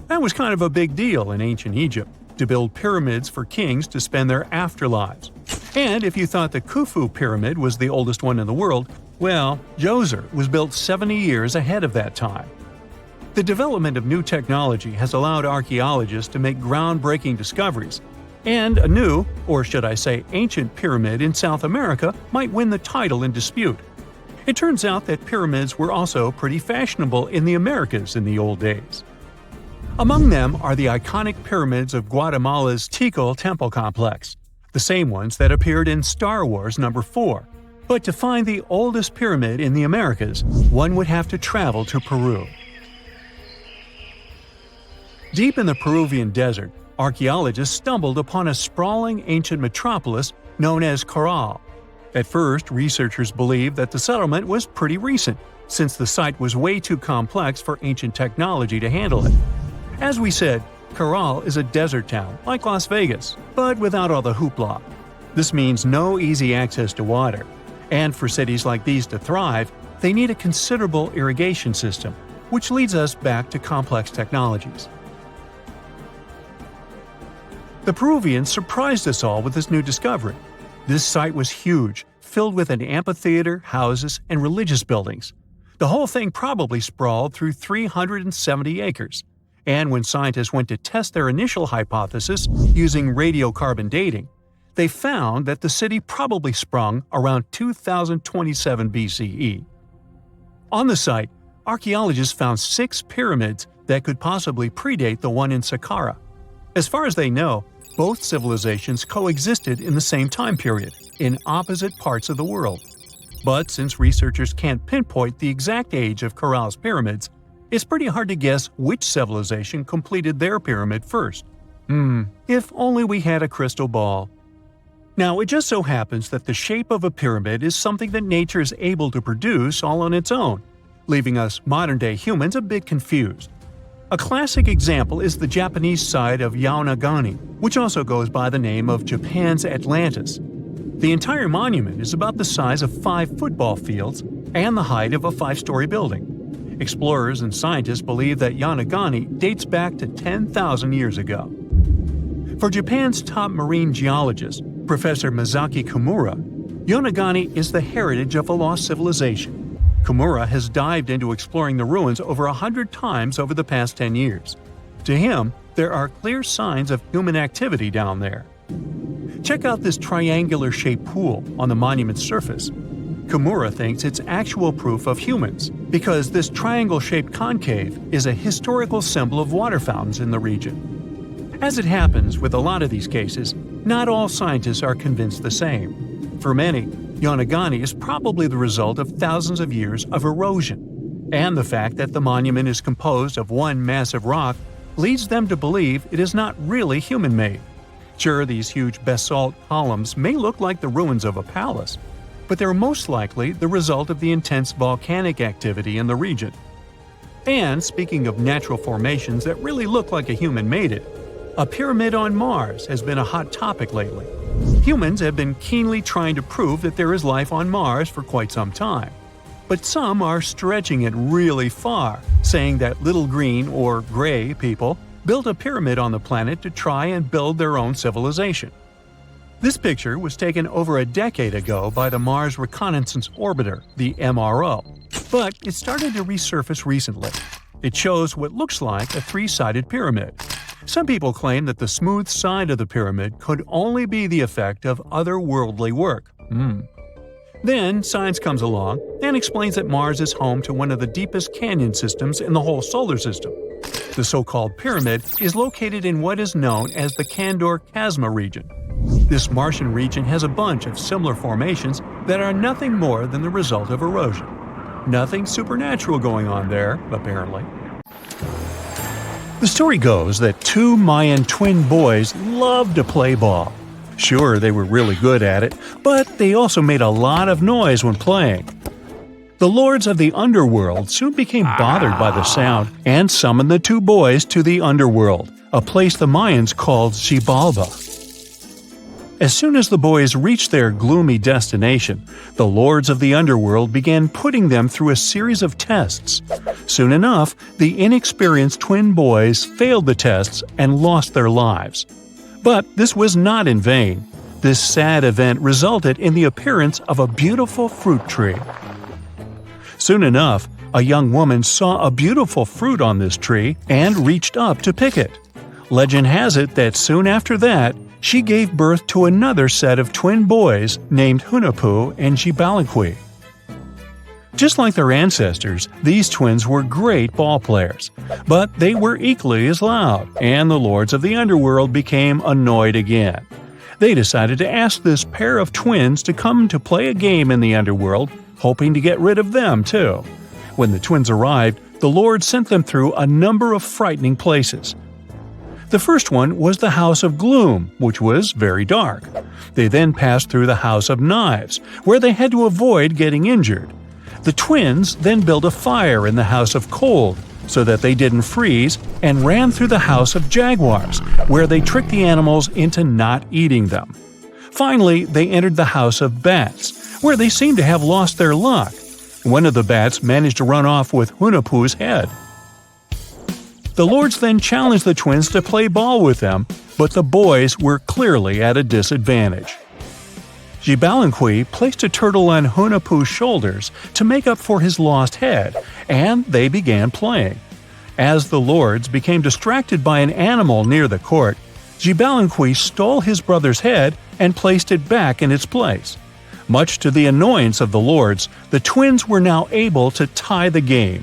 Speaker 3: That was kind of a big deal in ancient Egypt, to build pyramids for kings to spend their afterlives. And if you thought the Khufu pyramid was the oldest one in the world, well, Djoser was built 70 years ahead of that time. The development of new technology has allowed archaeologists to make groundbreaking discoveries, and a new, or should I say ancient pyramid in South America might win the title in dispute. It turns out that pyramids were also pretty fashionable in the Americas in the old days. Among them are the iconic pyramids of Guatemala's Tikal temple complex, the same ones that appeared in Star Wars No. 4. But to find the oldest pyramid in the Americas, one would have to travel to Peru. Deep in the Peruvian desert, archaeologists stumbled upon a sprawling ancient metropolis known as Caral. At first, researchers believed that the settlement was pretty recent, since the site was way too complex for ancient technology to handle it. As we said, Caral is a desert town, like Las Vegas, but without all the hoopla. This means no easy access to water. And for cities like these to thrive, they need a considerable irrigation system, which leads us back to complex technologies. The Peruvians surprised us all with this new discovery. This site was huge, filled with an amphitheater, houses, and religious buildings. The whole thing probably sprawled through 370 acres. And when scientists went to test their initial hypothesis using radiocarbon dating, they found that the city probably sprung around 2027 BCE. On the site, archaeologists found 6 pyramids that could possibly predate the one in Saqqara. As far as they know, both civilizations coexisted in the same time period, in opposite parts of the world. But since researchers can't pinpoint the exact age of Caral's pyramids, it's pretty hard to guess which civilization completed their pyramid first. If only we had a crystal ball. Now, it just so happens that the shape of a pyramid is something that nature is able to produce all on its own, leaving us modern-day humans a bit confused. A classic example is the Japanese side of Yaonagani, which also goes by the name of Japan's Atlantis. The entire monument is about the size of 5 football fields and the height of a 5-story building. Explorers and scientists believe that Yaonagani dates back to 10,000 years ago. For Japan's top marine geologist, Professor Masaki Kimura, Yaonagani is the heritage of a lost civilization. Kimura has dived into exploring the ruins over 100 times over the past 10 years. To him, there are clear signs of human activity down there. Check out this triangular-shaped pool on the monument's surface. Kimura thinks it's actual proof of humans, because this triangle-shaped concave is a historical symbol of water fountains in the region. As it happens with a lot of these cases, not all scientists are convinced the same. For many, Yaonagani is probably the result of thousands of years of erosion, and the fact that the monument is composed of one massive rock leads them to believe it is not really human-made. Sure, these huge basalt columns may look like the ruins of a palace, but they're most likely the result of the intense volcanic activity in the region. And speaking of natural formations that really look like a human made it, a pyramid on Mars has been a hot topic lately. Humans have been keenly trying to prove that there is life on Mars for quite some time. But some are stretching it really far, saying that little green or gray people built a pyramid on the planet to try and build their own civilization. This picture was taken over a decade ago by the Mars Reconnaissance Orbiter, the MRO, but it started to resurface recently. It shows what looks like a three-sided pyramid. Some people claim that the smooth side of the pyramid could only be the effect of otherworldly work. Then science comes along and explains that Mars is home to one of the deepest canyon systems in the whole solar system. The so-called pyramid is located in what is known as the Kandor-Chasma region. This Martian region has a bunch of similar formations that are nothing more than the result of erosion. Nothing supernatural going on there, apparently. The story goes that two Mayan twin boys loved to play ball. Sure, they were really good at it, but they also made a lot of noise when playing. The lords of the underworld soon became bothered by the sound and summoned the two boys to the underworld, a place the Mayans called Xibalba. As soon as the boys reached their gloomy destination, the lords of the underworld began putting them through a series of tests. Soon enough, the inexperienced twin boys failed the tests and lost their lives. But this was not in vain. This sad event resulted in the appearance of a beautiful fruit tree. Soon enough, a young woman saw a beautiful fruit on this tree and reached up to pick it. Legend has it that soon after that, she gave birth to another set of twin boys named Hunahpu and Xibalba. Just like their ancestors, these twins were great ball players, but they were equally as loud, and the lords of the underworld became annoyed again. They decided to ask this pair of twins to come to play a game in the underworld, hoping to get rid of them too. When the twins arrived, the lords sent them through a number of frightening places. The first one was the House of Gloom, which was very dark. They then passed through the House of Knives, where they had to avoid getting injured. The twins then built a fire in the House of Cold, so that they didn't freeze, and ran through the House of Jaguars, where they tricked the animals into not eating them. Finally, they entered the House of Bats, where they seemed to have lost their luck. One of the bats managed to run off with Hunahpu's head. The lords then challenged the twins to play ball with them, but the boys were clearly at a disadvantage. Xibalba placed a turtle on Hunahpu's shoulders to make up for his lost head, and they began playing. As the lords became distracted by an animal near the court, Xibalba stole his brother's head and placed it back in its place. Much to the annoyance of the lords, the twins were now able to tie the game.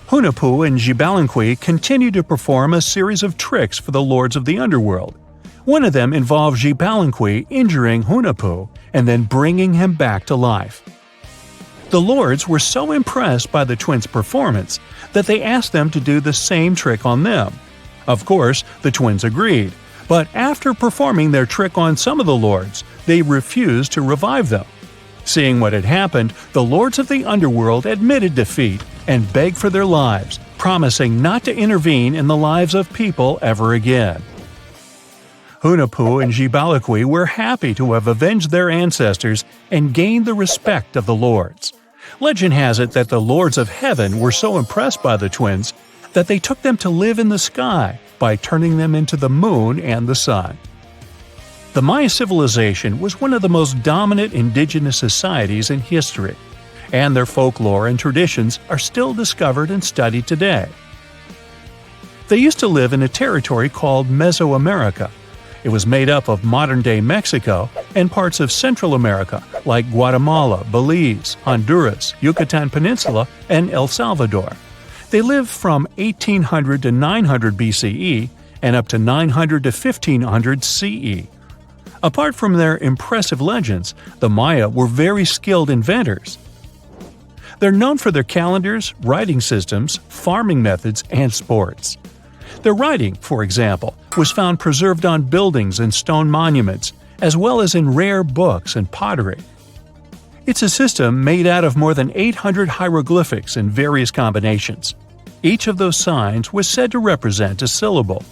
Speaker 3: Hunahpu and Xibalba continued to perform a series of tricks for the lords of the underworld. One of them involved Xibalba injuring Hunahpu and then bringing him back to life. The lords were so impressed by the twins' performance that they asked them to do the same trick on them. Of course, the twins agreed, but after performing their trick on some of the lords, they refused to revive them. Seeing what had happened, the lords of the underworld admitted defeat and begged for their lives, promising not to intervene in the lives of people ever again. Hunahpu and Xibalba were happy to have avenged their ancestors and gained the respect of the lords. Legend has it that the lords of heaven were so impressed by the twins that they took them to live in the sky by turning them into the moon and the sun. The Maya civilization was one of the most dominant indigenous societies in history, and their folklore and traditions are still discovered and studied today. They used to live in a territory called Mesoamerica. It was made up of modern-day Mexico and parts of Central America like Guatemala, Belize, Honduras, Yucatan Peninsula, and El Salvador. They lived from 1800 to 900 BCE and up to 900 to 1500 CE. Apart from their impressive legends, the Maya were very skilled inventors. They're known for their calendars, writing systems, farming methods, and sports. Their writing, for example, was found preserved on buildings and stone monuments, as well as in rare books and pottery. It's a system made out of more than 800 hieroglyphics in various combinations. Each of those signs was said to represent a syllable.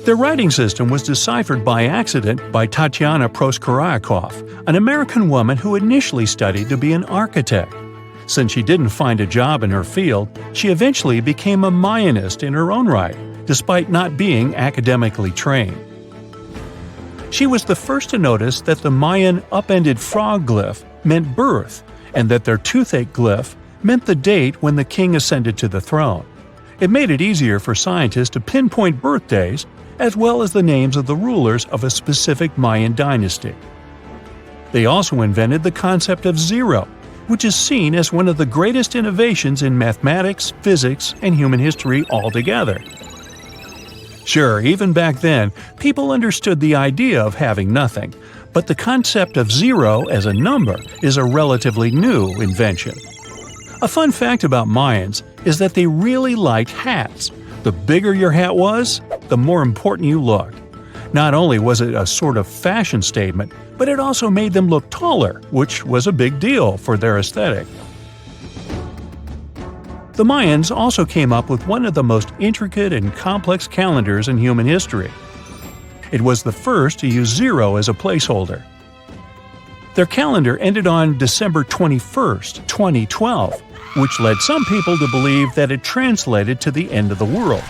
Speaker 3: Their writing system was deciphered by accident by Tatiana Proskoryakov, an American woman who initially studied to be an architect. Since she didn't find a job in her field, she eventually became a Mayanist in her own right, despite not being academically trained. She was the first to notice that the Mayan upended frog glyph meant birth, and that their toothache glyph meant the date when the king ascended to the throne. It made it easier for scientists to pinpoint birthdays, as well as the names of the rulers of a specific Mayan dynasty. They also invented the concept of zero, which is seen as one of the greatest innovations in mathematics, physics, and human history altogether. Sure, even back then, people understood the idea of having nothing, but the concept of zero as a number is a relatively new invention. A fun fact about Mayans is that they really liked hats. The bigger your hat was, the more important you looked. Not only was it a sort of fashion statement, but it also made them look taller, which was a big deal for their aesthetic. The Mayans also came up with one of the most intricate and complex calendars in human history. It was the first to use zero as a placeholder. Their calendar ended on December 21st, 2012, which led some people to believe that it translated to the end of the world.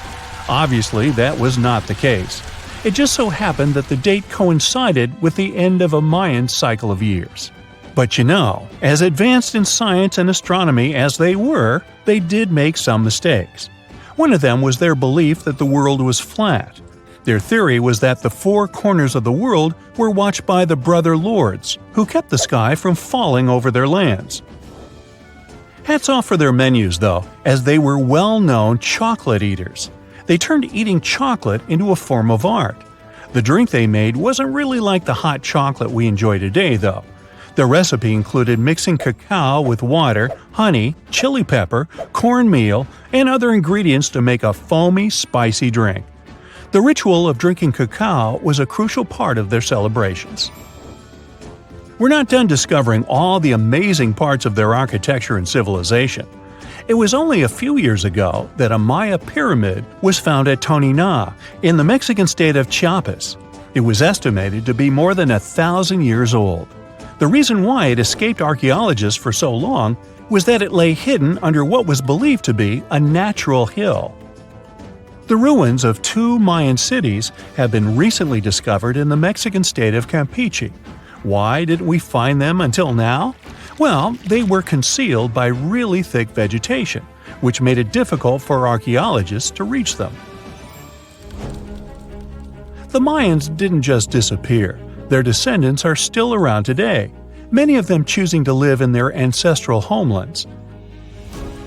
Speaker 3: Obviously, that was not the case. It just so happened that the date coincided with the end of a Mayan cycle of years. But you know, as advanced in science and astronomy as they were, they did make some mistakes. One of them was their belief that the world was flat. Their theory was that the four corners of the world were watched by the Brother Lords, who kept the sky from falling over their lands. Hats off for their menus, though, as they were well-known chocolate eaters. They turned eating chocolate into a form of art. The drink they made wasn't really like the hot chocolate we enjoy today, though. The recipe included mixing cacao with water, honey, chili pepper, cornmeal, and other ingredients to make a foamy, spicy drink. The ritual of drinking cacao was a crucial part of their celebrations. We're not done discovering all the amazing parts of their architecture and civilization. It was only a few years ago that a Maya pyramid was found at Tonina, in the Mexican state of Chiapas. It was estimated to be more than 1,000 years old. The reason why it escaped archaeologists for so long was that it lay hidden under what was believed to be a natural hill. The ruins of two Mayan cities have been recently discovered in the Mexican state of Campeche. Why didn't we find them until now? Well, they were concealed by really thick vegetation, which made it difficult for archaeologists to reach them. The Mayans didn't just disappear. Their descendants are still around today, many of them choosing to live in their ancestral homelands.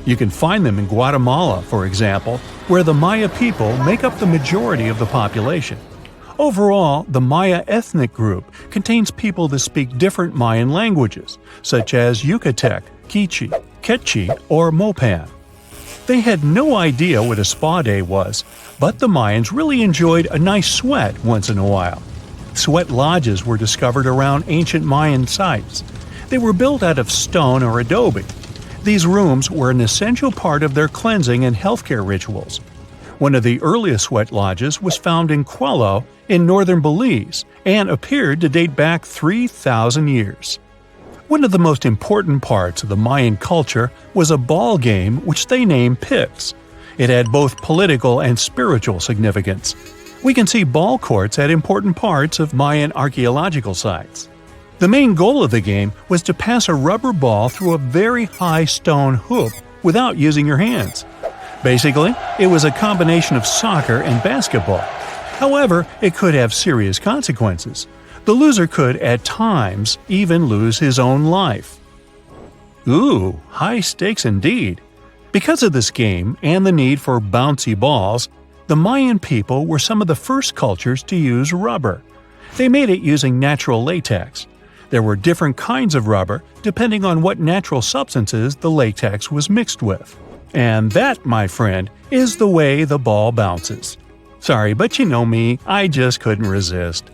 Speaker 3: You can find them in Guatemala, for example, where the Maya people make up the majority of the population. Overall, the Maya ethnic group contains people that speak different Mayan languages, such as Yucatec, Quiche, Quechua, or Mopan. They had no idea what a spa day was, but the Mayans really enjoyed a nice sweat once in a while. Sweat lodges were discovered around ancient Mayan sites. They were built out of stone or adobe. These rooms were an essential part of their cleansing and healthcare rituals. One of the earliest sweat lodges was found in Quello in northern Belize and appeared to date back 3,000 years. One of the most important parts of the Mayan culture was a ball game which they named Pix. It had both political and spiritual significance. We can see ball courts at important parts of Mayan archaeological sites. The main goal of the game was to pass a rubber ball through a very high stone hoop without using your hands. Basically, it was a combination of soccer and basketball. However, it could have serious consequences. The loser could, at times, even lose his own life. Ooh, high stakes indeed. Because of this game and the need for bouncy balls, the Mayan people were some of the first cultures to use rubber. They made it using natural latex. There were different kinds of rubber depending on what natural substances the latex was mixed with. And that, my friend, is the way the ball bounces. Sorry, but you know me, I just couldn't resist.